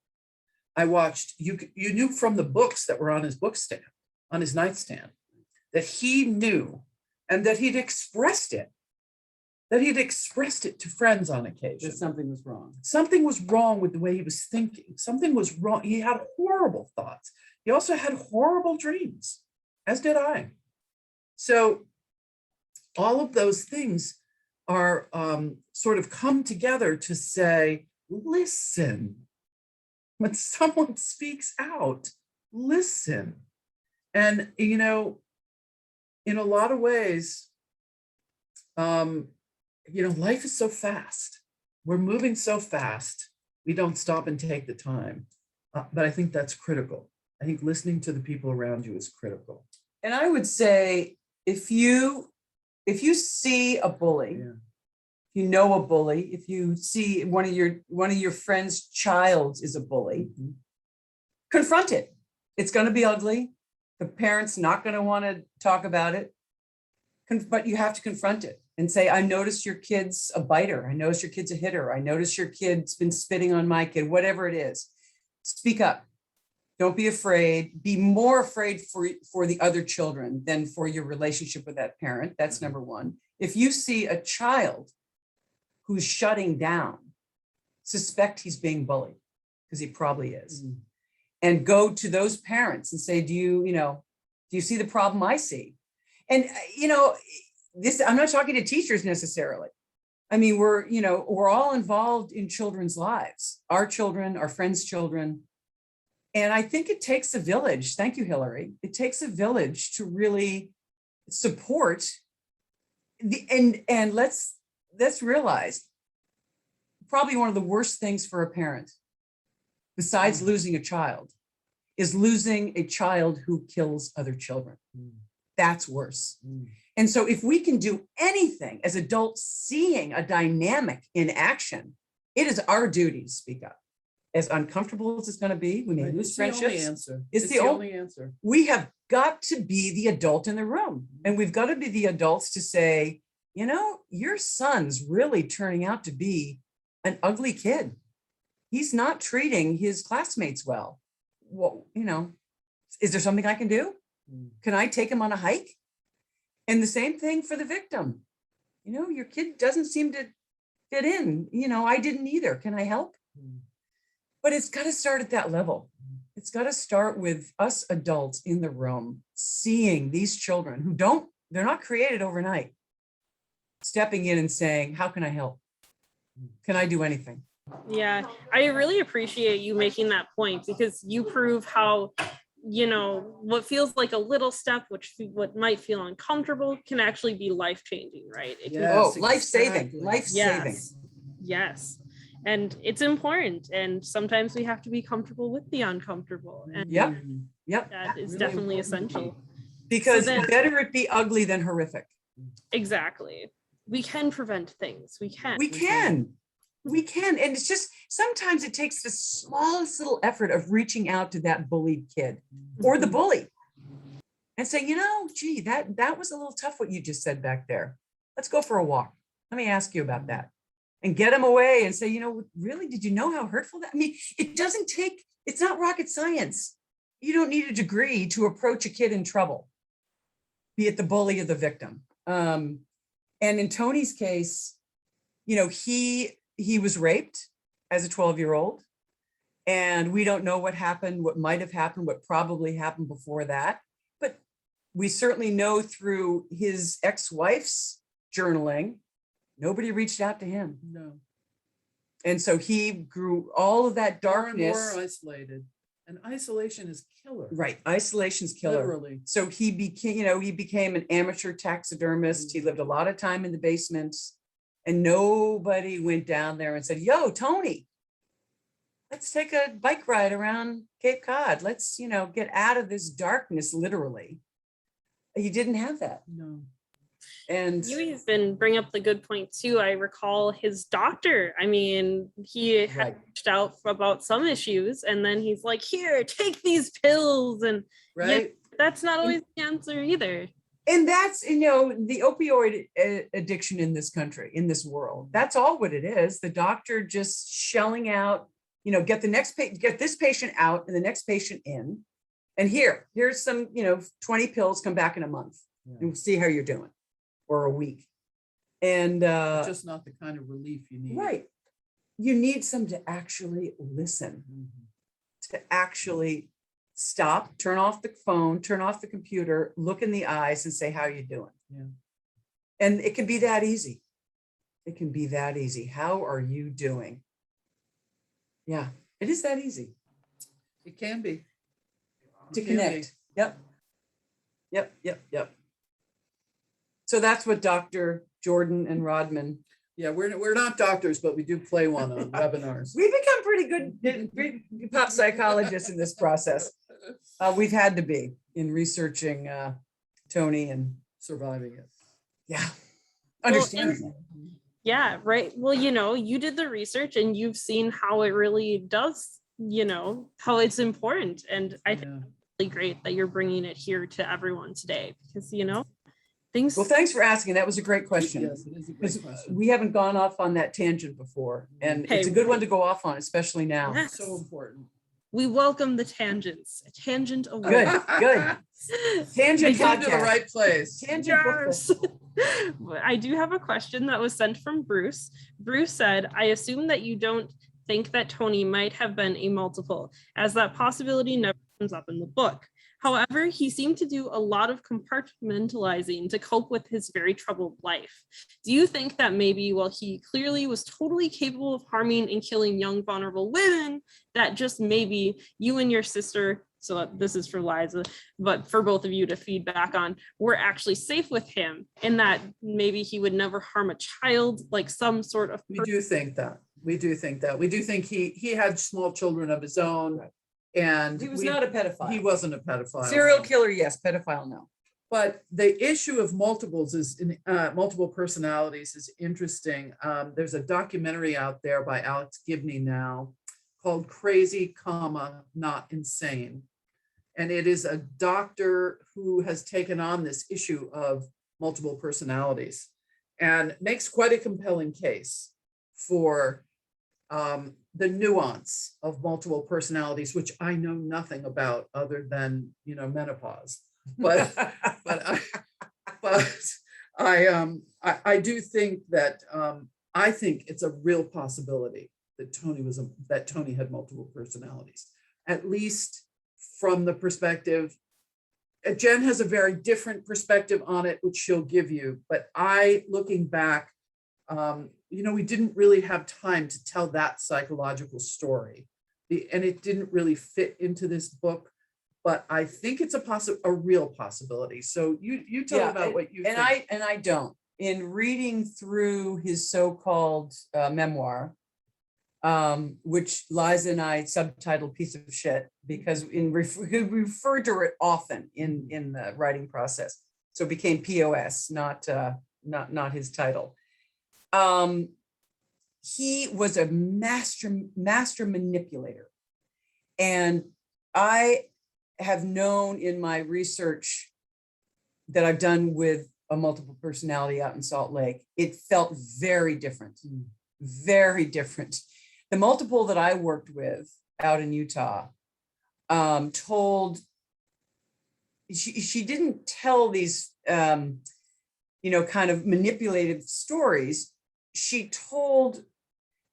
I watched, you knew from the books that were on his bookstand, on his nightstand, that he knew and that he'd expressed it to friends on occasion. That something was wrong. Something was wrong with the way he was thinking. Something was wrong. He had horrible thoughts. He also had horrible dreams, as did I. So all of those things are sort of come together to say, listen, when someone speaks out, listen. And, in a lot of ways, life is so fast. We're moving so fast. We don't stop and take the time. But I think that's critical. I think listening to the people around you is critical. And I would say, if you see a bully, if you know a bully, if you see one of your friend's child is a bully, confront it. It's going to be ugly. The parent's not going to want to talk about it, but you have to confront it and say, I noticed your kid's a biter. I noticed your kid's a hitter. I noticed your kid's been spitting on my kid, whatever it is. Speak up. Don't be afraid. Be more afraid for the other children than for your relationship with that parent. That's number one. If you see a child who's shutting down, suspect he's being bullied, because he probably is. And go to those parents and say, do you see the problem I see? And, I'm not talking to teachers necessarily. I mean, we're all involved in children's lives, our children, our friends' children. And I think it takes a village. Thank you, Hillary. It takes a village to really support and let's realize probably one of the worst things for a parent, besides losing a child, is losing a child who kills other children. That's worse. And so if we can do anything as adults seeing a dynamic in action, it is our duty to speak up. As uncomfortable as it's going to be, we may lose friendships. It's the only answer. We have got to be the adult in the room. And we've got to be the adults to say, your son's really turning out to be an ugly kid. He's not treating his classmates well. Well, is there something I can do? Can I take him on a hike? And the same thing for the victim. Your kid doesn't seem to fit in. I didn't either. Can I help? But it's got to start at that level. It's got to start with us adults in the room, seeing these children who they're not created overnight, stepping in and saying, how can I help? Can I do anything? Yeah, I really appreciate you making that point, because you prove how, what feels like a little step, what might feel uncomfortable, can actually be life-changing, right? It can, life-saving, life-saving. Yes. And it's important. And sometimes we have to be comfortable with the uncomfortable. And Yep. that is really definitely essential. Because better it be ugly than horrific. Exactly. We can prevent things. We can. And it's just, sometimes it takes the smallest little effort of reaching out to that bullied kid or the bully and saying, gee, that was a little tough what you just said back there. Let's go for a walk. Let me ask you about that. And get them away and say, really, did you know how hurtful that? I mean, it's not rocket science. You don't need a degree to approach a kid in trouble, be it the bully or the victim. And in Tony's case, he was raped as a 12-year-old, and we don't know what happened, what might have happened, what probably happened before that. But we certainly know through his ex-wife's journaling, nobody reached out to him. No. And so he grew all of that darkness. More isolated. And isolation is killer. Right. Isolation's killer. Literally. So he became an amateur taxidermist. He lived a lot of time in the basement, and nobody went down there and said, yo, Tony, let's take a bike ride around Cape Cod. Let's, get out of this darkness, literally. He didn't have that. No. And You even bring up the good point too. I recall his doctor. I mean, he had Right. reached out about some issues, and then he's like, "Here, take these pills," and Right? that's not always the answer either. And that's, the opioid addiction in this country, in this world, that's all what it is. The doctor just shelling out, get this patient out and the next patient in. And here's some, 20 pills, come back in a month and see how you're doing, or a week. And Just not the kind of relief you need. right. You need some to actually listen, to actually stop, turn off the phone, turn off the computer, look in the eyes and say, how are you doing? Yeah. And it can be that easy. It can be that easy. How are you doing? Yeah, it is that easy It can be. to It can be. connect. Yep. So that's what Dr. Jordan and Rodman, Yeah, we're not doctors, but we do play one on webinars. we've become pretty good pop psychologists in this process. We've had to be in researching Tony and Surviving it. understanding. Yeah, right. Well, you did the research and you've seen how it really does, how it's important. And I think Yeah. it's really great that you're bringing it here to everyone today because, things. Well, thanks for asking. That was a great question. Yes, it is a Because great question. we haven't gone off on that tangent before, and it's a good one to go off on, especially now. Yes, So important. we welcome the tangents. A tangent away. Good. Tangent You came to the podcast. right place. Tangent book Yes. I do have a question that was sent from Bruce. Bruce said, I assume that you don't think that Tony might have been a multiple, as that possibility never comes up in the book. However, he seemed to do a lot of compartmentalizing to cope with his very troubled life. Do you think that maybe while he clearly was totally capable of harming and killing young, vulnerable women, that just maybe you and your sister, so this is for Liza, but for both of you to feedback on, were actually safe with him, and that maybe he would never harm a child, like some sort of. We do think that. We do think he had small children of his own. And He was not a pedophile. he wasn't a pedophile. Serial killer, yes. Pedophile, no. But the issue of multiples is multiple personalities is interesting. There's a documentary out there by Alex Gibney now called Crazy, Not Insane. And it is a doctor who has taken on this issue of multiple personalities and makes quite a compelling case for the nuance of multiple personalities, which I know nothing about other than, menopause. But I do think that I think it's a real possibility that Tony had multiple personalities, at least from the perspective. Jen has a very different perspective on it, which she'll give you. But looking back, we didn't really have time to tell that psychological story, and it didn't really fit into this book. But I think it's a real possibility. So you tell about what you think. I don't. In reading through his so-called memoir, which Liza and I subtitled "Piece of Shit" because he referred to it often in the writing process, so it became POS, not his title. He was a master manipulator, and I have known in my research that I've done with a multiple personality out in Salt Lake, it felt very different, very different. The multiple that I worked with out in Utah told, she didn't tell these, kind of manipulative stories. She told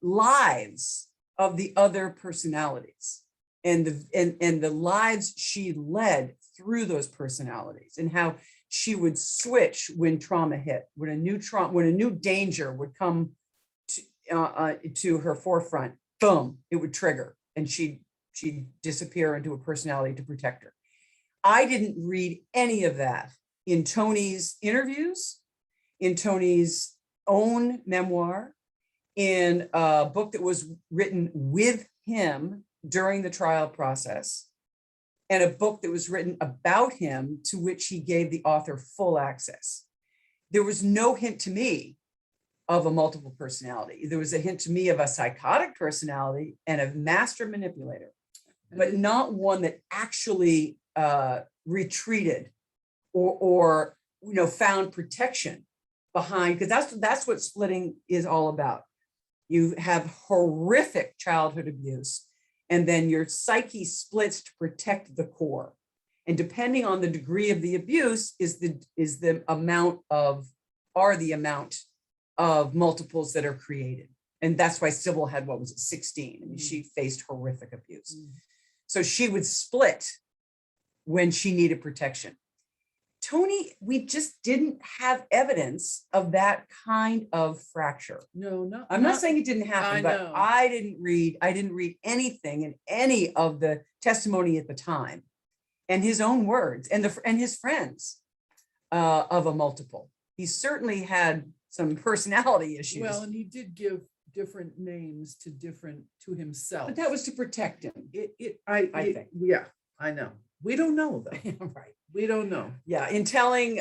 lives of the other personalities and the lives she led through those personalities, and how she would switch when trauma hit, when a new danger would come to her forefront, boom, it would trigger, and she'd disappear into a personality to protect her. I didn't read any of that in Tony's interviews, in Tony's own memoir, in a book that was written with him during the trial process, and a book that was written about him to which he gave the author full access. there was no hint to me of a multiple personality. There was a hint to me of a psychotic personality and a master manipulator, but not one that actually retreated or found protection behind, because that's what splitting is all about. You have horrific childhood abuse, and then your psyche splits to protect the core. And depending on the degree of the abuse is the amount of multiples that are created. And that's why Sybil had, what was it, 16? I mean, she faced horrific abuse. So she would split when she needed protection. Tony, we just didn't have evidence of that kind of fracture. No, I'm not saying it didn't happen, but know. I didn't read anything in any of the testimony at the time, and his own words and his friends of a multiple. He certainly had some personality issues. Well, and he did give different names to himself. But that was to protect him. I think. Yeah, I know. We don't know though. Right. We don't know. Yeah. In telling,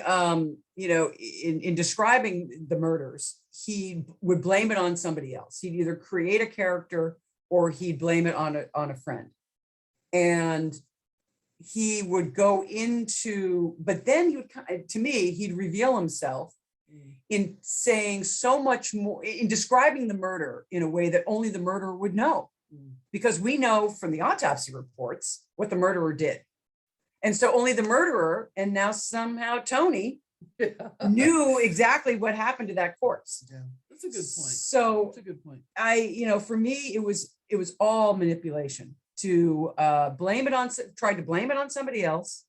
in describing the murders, he would blame it on somebody else. He'd either create a character or he'd blame it on a friend. And he would go into, but then he would, to me, he'd reveal himself in saying so much more, in describing the murder in a way that only the murderer would know. Because we know from the autopsy reports what the murderer did. And so only the murderer, and now somehow Tony, knew exactly what happened to that corpse. Yeah, that's a good point. So that's a good point. for me, it was all manipulation to tried to blame it on somebody else,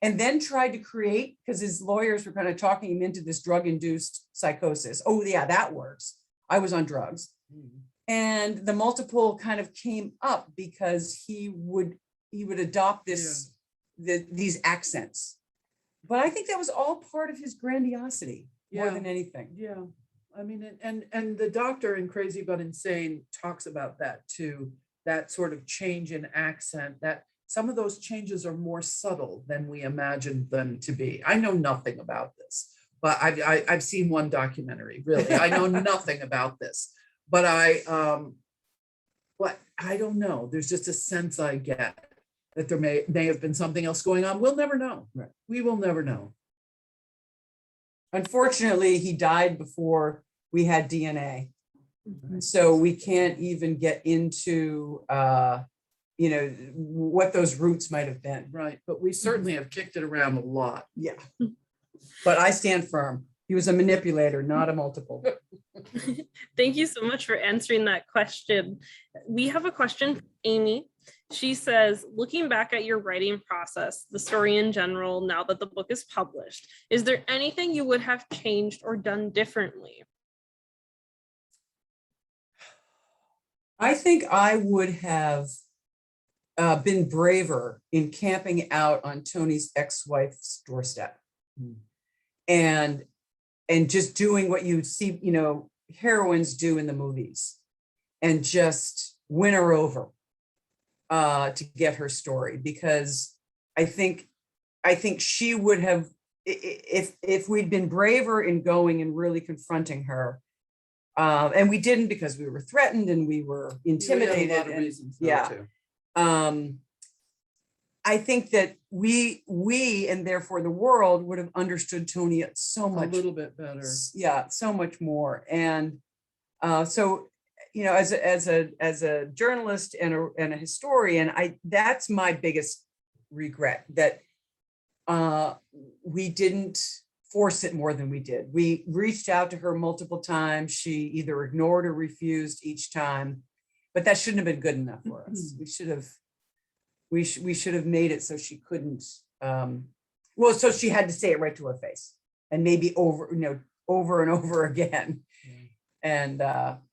and then tried to create, because his lawyers were kind of talking him into this drug-induced psychosis. Oh yeah, that works. I was on drugs. And the multiple kind of came up because he would adopt these accents. But I think that was all part of his grandiosity more than anything. Yeah. I mean, and the doctor in Crazy But Insane talks about that too, that sort of change in accent, that some of those changes are more subtle than we imagined them to be. I know nothing about this, but I've seen one documentary, really. I know nothing about this, but I don't know. There's just a sense I get that there may have been something else going on. We'll never know. Right. We will never know. Unfortunately, he died before we had DNA. So we can't even get into, what those roots might have been. Right. But we certainly have kicked it around a lot. Yeah. But I stand firm. He was a manipulator, not a multiple. Thank you so much for answering that question. We have a question from Amy. She says, looking back at your writing process, the story in general, now that the book is published, is there anything you would have changed or done differently? I think I would have been braver in camping out on Tony's ex-wife's doorstep. And just doing what you see, heroines do in the movies, and just win her over to get her story. Because I think she would have, if we'd been braver in going and really confronting her, and we didn't, because we were threatened and we were intimidated. We had a lot of reasons not to. I think that we and therefore the world would have understood Tony so much, a little bit better. Yeah, so much more. And so, as a journalist and a historian, that's my biggest regret, that we didn't force it more than we did. We reached out to her multiple times. She either ignored or refused each time, but that shouldn't have been good enough for us. We should have made it so she couldn't, so she had to say it right to her face, and maybe over and over again. And,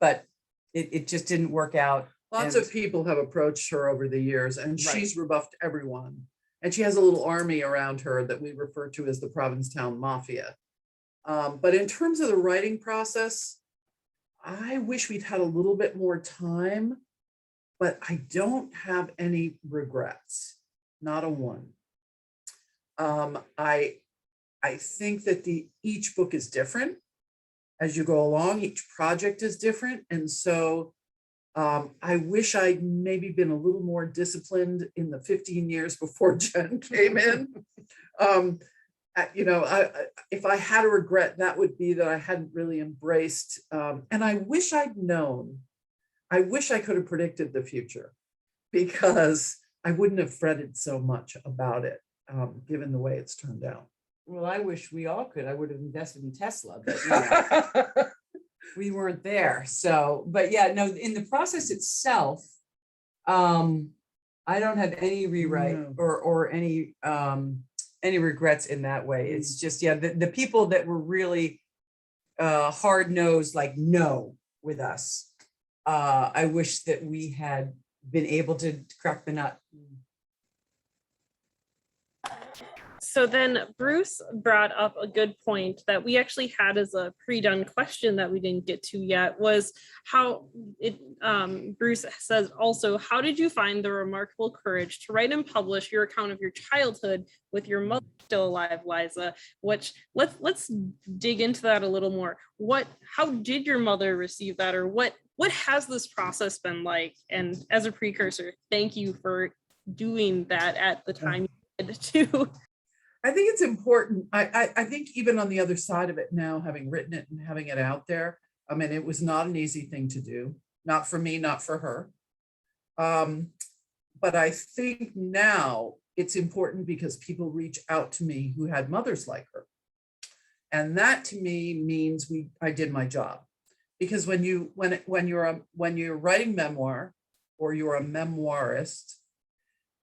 but it just didn't work out. Lots of people have approached her over the years, and she's rebuffed everyone. And she has a little army around her that we refer to as the Provincetown Mafia. But in terms of the writing process, I wish we'd had a little bit more time, but I don't have any regrets, not a one. I think that each book is different as you go along. Each project is different. And so I wish I'd maybe been a little more disciplined in the 15 years before Jen came in. If I had a regret, that would be that I hadn't really embraced, and I wish I'd known, I wish I could have predicted the future, because I wouldn't have fretted so much about it, given the way it's turned out. Well, I wish we all could. I would have invested in Tesla, but we weren't there. So, but yeah, no, in the process itself, I don't have any rewrite or any regrets in that way. It's just, yeah, the people that were really hard-nosed, like no with us, I wish that we had been able to crack the nut. So then Bruce brought up a good point that we actually had as a pre-done question that we didn't get to yet, was how Bruce says also, how did you find the remarkable courage to write and publish your account of your childhood with your mother still alive, Liza? Which let's dig into that a little more. How did your mother receive that, or what has this process been like? And as a precursor, thank you for doing that at the time you did too. I think it's important. I think even on the other side of it now, having written it and having it out there, I mean, it was not an easy thing to do. Not for me, not for her. But I think now it's important because people reach out to me who had mothers like her. And that to me means I did my job. Because when you're writing memoir, or you're a memoirist,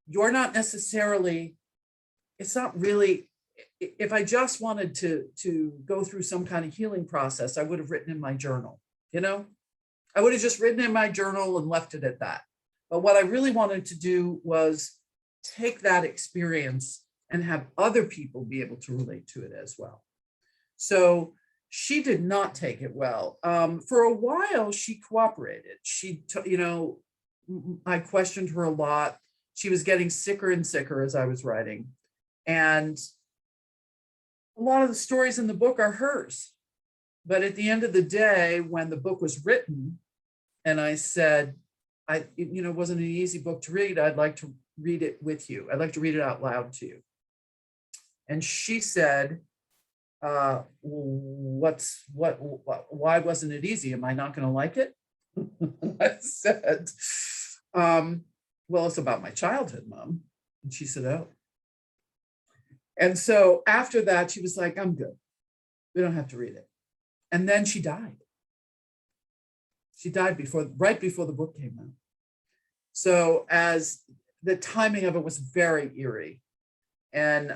you're not necessarily, it's not really, if I just wanted to go through some kind of healing process, I would have written in my journal, I would have just written in my journal and left it at that. But what I really wanted to do was take that experience and have other people be able to relate to it as well. So she did not take it well. For a while, she cooperated. I questioned her a lot. She was getting sicker and sicker as I was writing. And a lot of the stories in the book are hers. But at the end of the day, when the book was written, and I said, it wasn't an easy book to read. I'd like to read it with you. I'd like to read it out loud to you. And she said, why wasn't it easy? Am I not going to like it? I said, well, it's about my childhood, Mom. And she said, oh. And so after that, she was like, I'm good. We don't have to read it. And then she died. She died right before the book came out. So as the timing of it was very eerie. And,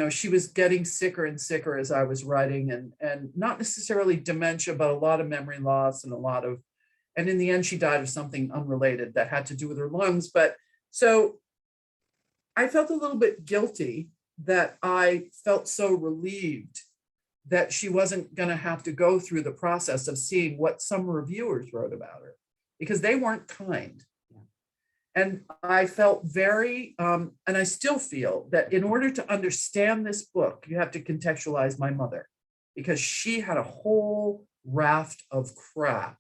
she was getting sicker and sicker as I was writing, and not necessarily dementia, but a lot of memory loss and and in the end, she died of something unrelated that had to do with her lungs. But so I felt a little bit guilty that I felt so relieved that she wasn't going to have to go through the process of seeing what some reviewers wrote about her, because they weren't kind. And I felt very, and I still feel that in order to understand this book, you have to contextualize my mother, because she had a whole raft of crap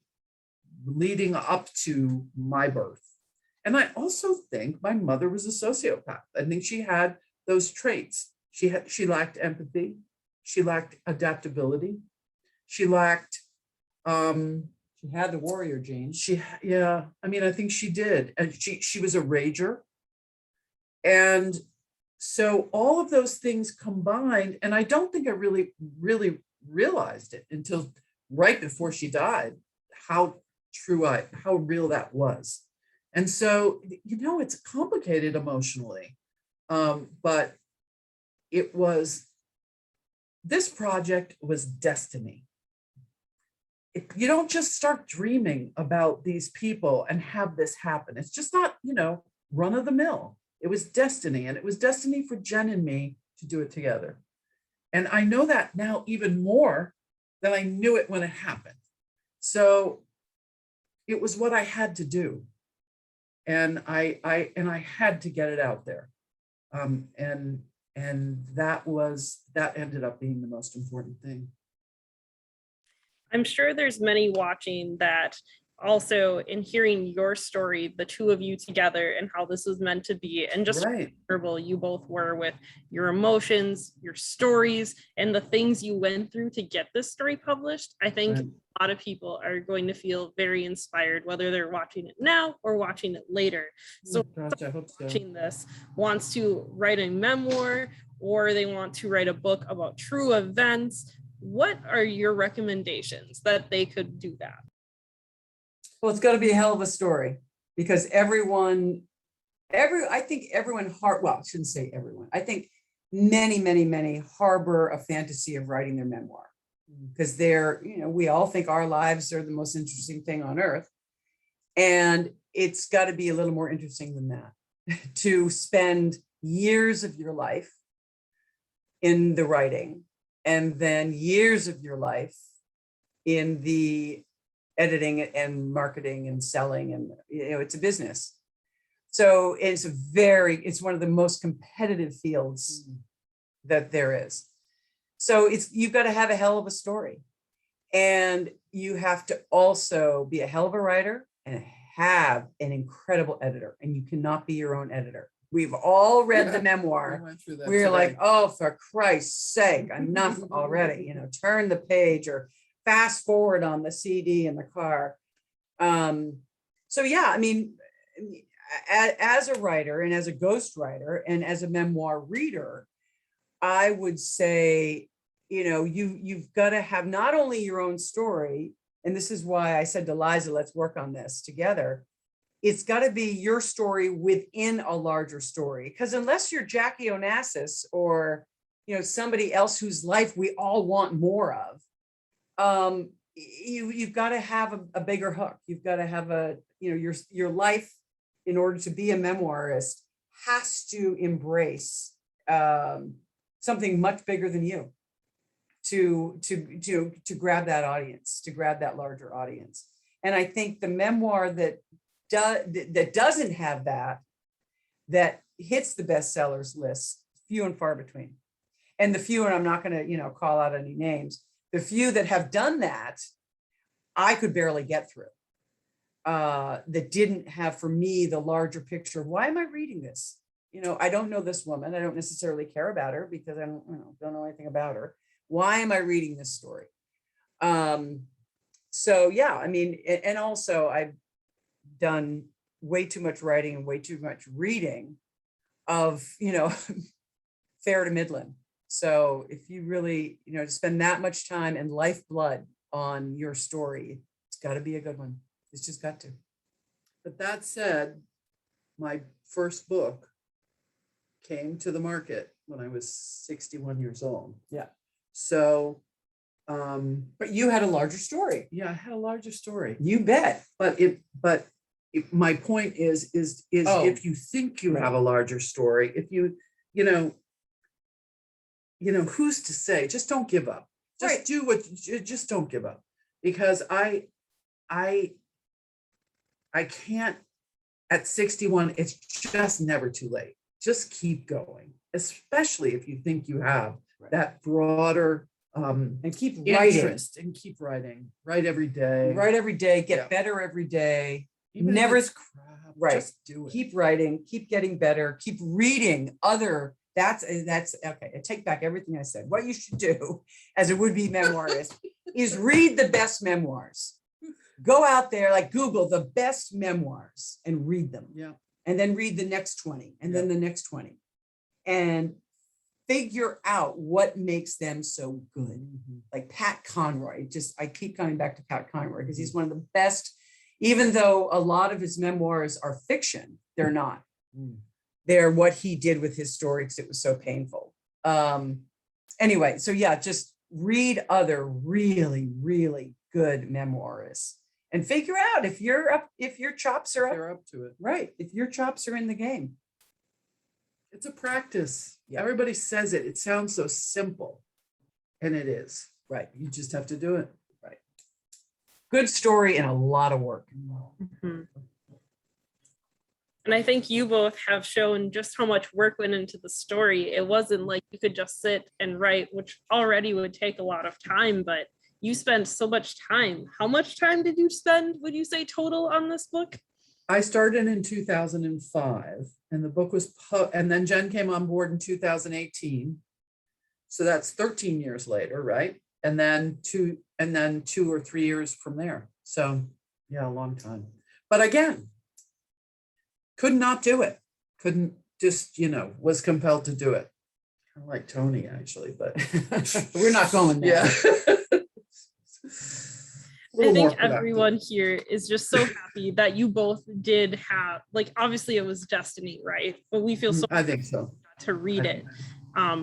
leading up to my birth. And I also think my mother was a sociopath. I think she had those traits. She lacked empathy. She lacked adaptability. She lacked, she had the warrior gene. I think she did. And she was a rager. And so all of those things combined, and I don't think I really, really realized it until right before she died, how real that was. And so, it's complicated emotionally, but this project was destiny. You don't just start dreaming about these people and have this happen. It's just not, run of the mill. It was destiny, and it was destiny for Jen and me to do it together. And I know that now even more than I knew it when it happened. So it was what I had to do. And I had to get it out there. And And that ended up being the most important thing. I'm sure there's many watching that also, in hearing your story, the two of you together and how this was meant to be, and just Right. comfortable you both were with your emotions, your stories, and the things you went through to get this story published. I think Right. a lot of people are going to feel very inspired, whether they're watching it now or watching it later. So Oh, gosh, I hope so. watching this wants to write a memoir, or they want to write a book about true events, what are your recommendations that they could do that? Well, it's got to be a hell of a story, because I think everyone well, I shouldn't say everyone. I think many harbor a fantasy of writing their memoir, because we all think our lives are the most interesting thing on earth. And it's got to be a little more interesting than that, to spend years of your life in the writing, and then years of your life in the editing and marketing and selling, and it's a business. So it's one of the most competitive fields that there is. So you've got to have a hell of a story, and you have to also be a hell of a writer and have an incredible editor, and you cannot be your own editor. We've all read the memoir. We're like, oh, for Christ's sake, enough already, turn the page or fast forward on the CD in the car. So yeah, I mean, as a writer and as a ghostwriter and as a memoir reader, I would say, you've got to have not only your own story, and this is why I said to Liza, let's work on this together. It's got to be your story within a larger story, because unless you're Jackie Onassis or, somebody else whose life we all want more of, you've got to have a bigger hook. You've got to have your life, in order to be a memoirist, has to embrace something much bigger than you to grab that audience, to grab that larger audience. And I think the memoir that doesn't have that hits the bestsellers list, few and far between. And the few, and I'm not going to call out any names, the few that have done that, I could barely get through. That didn't have, for me, the larger picture of, why am I reading this? I don't know this woman. I don't necessarily care about her, because I don't know anything about her. Why am I reading this story? So yeah, I mean, and also I've done way too much writing and way too much reading of, fair to middling. So if you really, to spend that much time and lifeblood on your story, it's got to be a good one. It's just got to. But that said, my first book came to the market when I was 61 years old. Yeah. So, but you had a larger story. yeah, I had a larger story. You bet. My point is if you think you have a larger story, if who's to say, just don't give up. Just just don't give up, because I can't, at 61, it's just never too late. Just keep going, especially if you think you have that broader and keep writing. Interest, and keep writing. Write every day. Write every day. Get better every day. Even Never if it's crap, just do it. Keep writing. Keep getting better. Keep reading other. That's okay. I take back everything I said. What you should do as a would-be memoirist is read the best memoirs. Go out there, like Google the best memoirs and read them. Yeah. And then read the next 20, and then the next 20, and figure out what makes them so good. Like Pat Conroy, I keep coming back to Pat Conroy because he's one of the best, even though a lot of his memoirs are fiction, they're not. They're what he did with his story because it was so painful. Anyway, so yeah, just read other really, really good memoirists and figure out if your chops are up. They're up to it. Right. If your chops are in the game. It's a practice. Yeah. Everybody says it. It sounds so simple. And it is. Right. You just have to do it. Right. Good story and a lot of work. And I think you both have shown just how much work went into the story. It wasn't like you could just sit and write, which already would take a lot of time, but you spent so much time. How much time did you spend, would you say, total on this book? I started in 2005 and the book was, and then Jen came on board in 2018. So that's 13 years later, right? And then 2 or 3 years from there. So yeah, a long time. But again, could not do it. Couldn't just, was compelled to do it. Kind of like Tony actually, but We're not going there. yeah. I think everyone here is just so happy that you both did have, like, obviously it was destiny, right? But we feel so I think so. to read it.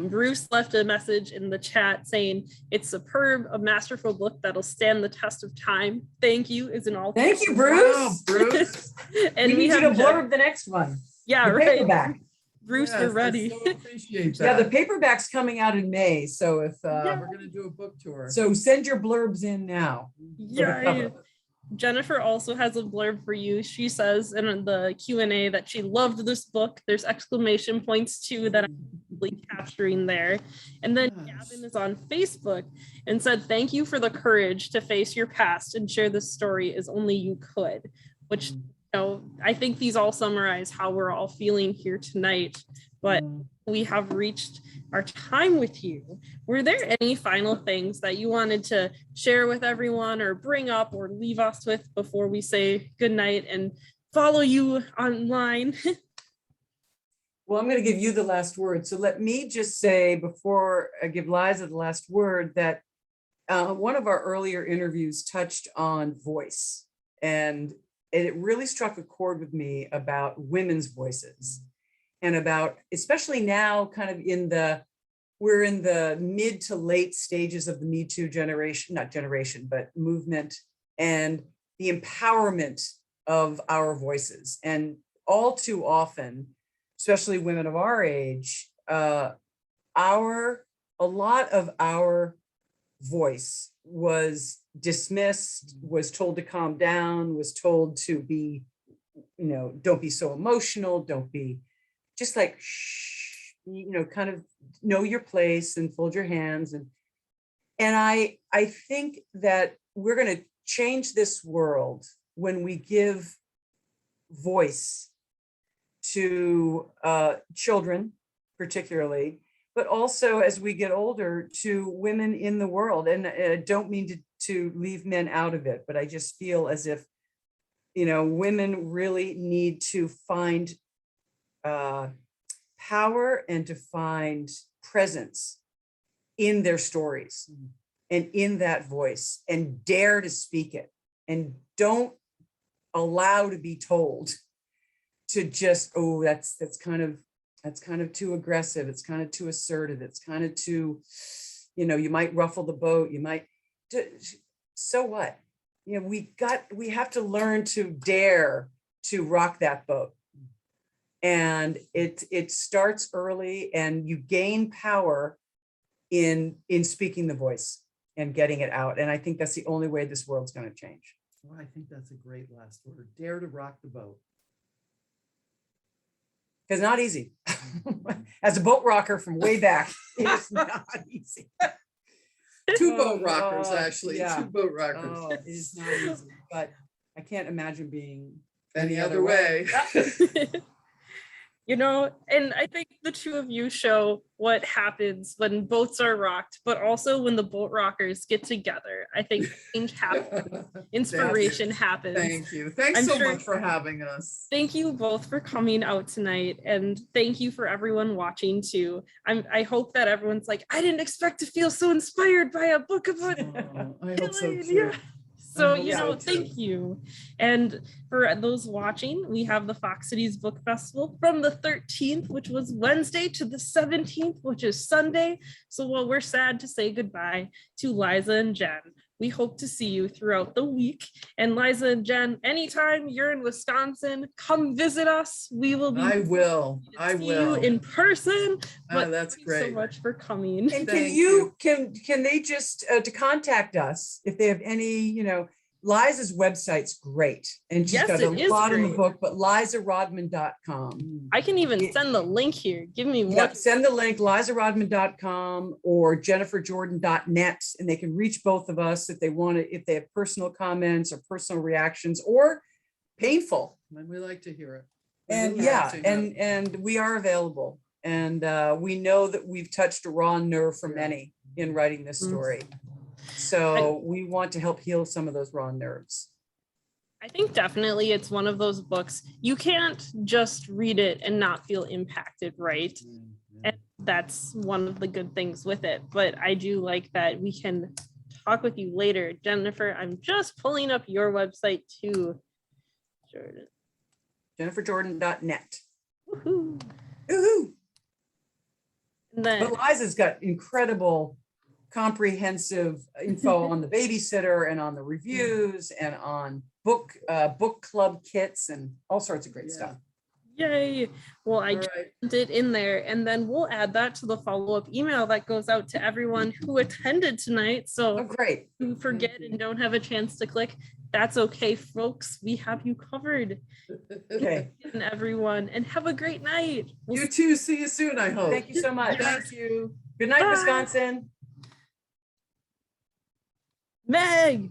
Bruce left a message in the chat saying it's superb, a masterful book that'll stand the test of time. Thank you is in all. Thank you, Bruce. Wow, Bruce. And we need you to blurb the next one. Yeah, The right. paperback. Bruce, Yes, we're I ready. so appreciate that. Yeah, the paperback's coming out in May. So if We're gonna do a book tour. so send your blurbs in now. Yeah. Jennifer also has a blurb for you. She says in the Q&A that she loved this book. There's exclamation points too that I'm really capturing there. And then Yes. Gavin is on Facebook and said, thank you for the courage to face your past and share this story as only you could, which, I think these all summarize how we're all feeling here tonight. But we have reached our time with you. Were there any final things that you wanted to share with everyone or bring up or leave us with before we say goodnight and follow you online? Well, I'm going to give you the last word. So let me just say before I give Liza the last word that one of our earlier interviews touched on voice, and it really struck a chord with me about women's voices and about, especially now, kind of we're in the mid to late stages of the Me Too generation, not generation, but movement, and the empowerment of our voices. And all too often, especially women of our age, a lot of our voice was dismissed, was told to calm down, was told to be, don't be so emotional, don't be just like, shh, kind of know your place and fold your hands. And I think that we're going to change this world when we give voice to children, particularly, but also as we get older to women in the world. And I don't mean to leave men out of it, but I just feel as if, women really need to find power and to find presence in their stories and in that voice, and dare to speak it, and don't allow to be told to just, oh, that's kind of too aggressive, it's kind of too assertive, it's kind of too, you might ruffle the boat, you might, so what? We have to learn to dare to rock that boat. And it starts early, and you gain power in speaking the voice and getting it out. And I think that's the only way this world's going to change. Well, I think that's a great last word. Dare to rock the boat. Because not easy. As a boat rocker from way back, it's not easy. Two boat rockers, actually. yeah. 2 boat rockers. Oh, it is not easy, but I can't imagine being Any other way. And I think the two of you show what happens when boats are rocked, but also when the boat rockers get together. I think change happens, inspiration happens. Thank you. Thanks I'm so sure- much for having us. Thank you both for coming out tonight, and thank you for everyone watching too. I hope that everyone's like, I didn't expect to feel so inspired by a book about Oh, I hope so too. Yeah. So, I hope so, too. thank you. And for those watching, we have the Fox Cities Book Festival from the 13th, which was Wednesday, to the 17th, which is Sunday. So while we're sad to say goodbye to Liza and Jen, we hope to see you throughout the week. And Liza and Jen, anytime you're in Wisconsin, come visit us. We will be I will. I see will. you in person. But That's thank you so great. much for coming. And Thank can they just to contact us if they have any, Liza's website's great. And she's Yes, got it a is lot in the great. book, but lizarodman.com. I can even send the link here. Give me more. Yeah, send the link, lizarodman.com or jenniferjordan.net, and they can reach both of us if they want to, if they have personal comments or personal reactions or painful. And we like to hear it. We And really yeah, like to hear it. and we are available. And we know that we've touched a raw nerve for Yeah. many in writing this Mm. story. So we want to help heal some of those raw nerves. I think definitely it's one of those books. You can't just read it and not feel impacted, right? And that's one of the good things with it. But I do like that we can talk with you later. Jennifer, I'm just pulling up your website too. Jordan. jenniferjordan.net. Woohoo. Woohoo! And then But Liza's got incredible comprehensive info on the babysitter and on the reviews and on book club kits and all sorts of great Yeah. stuff. yay. Well, I All right. put it in there, and then we'll add that to the follow-up email that goes out to everyone who attended tonight. So Oh, great. who forget and don't have a chance to click, that's okay, folks. We have you covered. Okay. And everyone, and have a great night. We'll You too. See you soon, I hope. Thank you so much. Thank you. Good night, Bye. Wisconsin. Meg.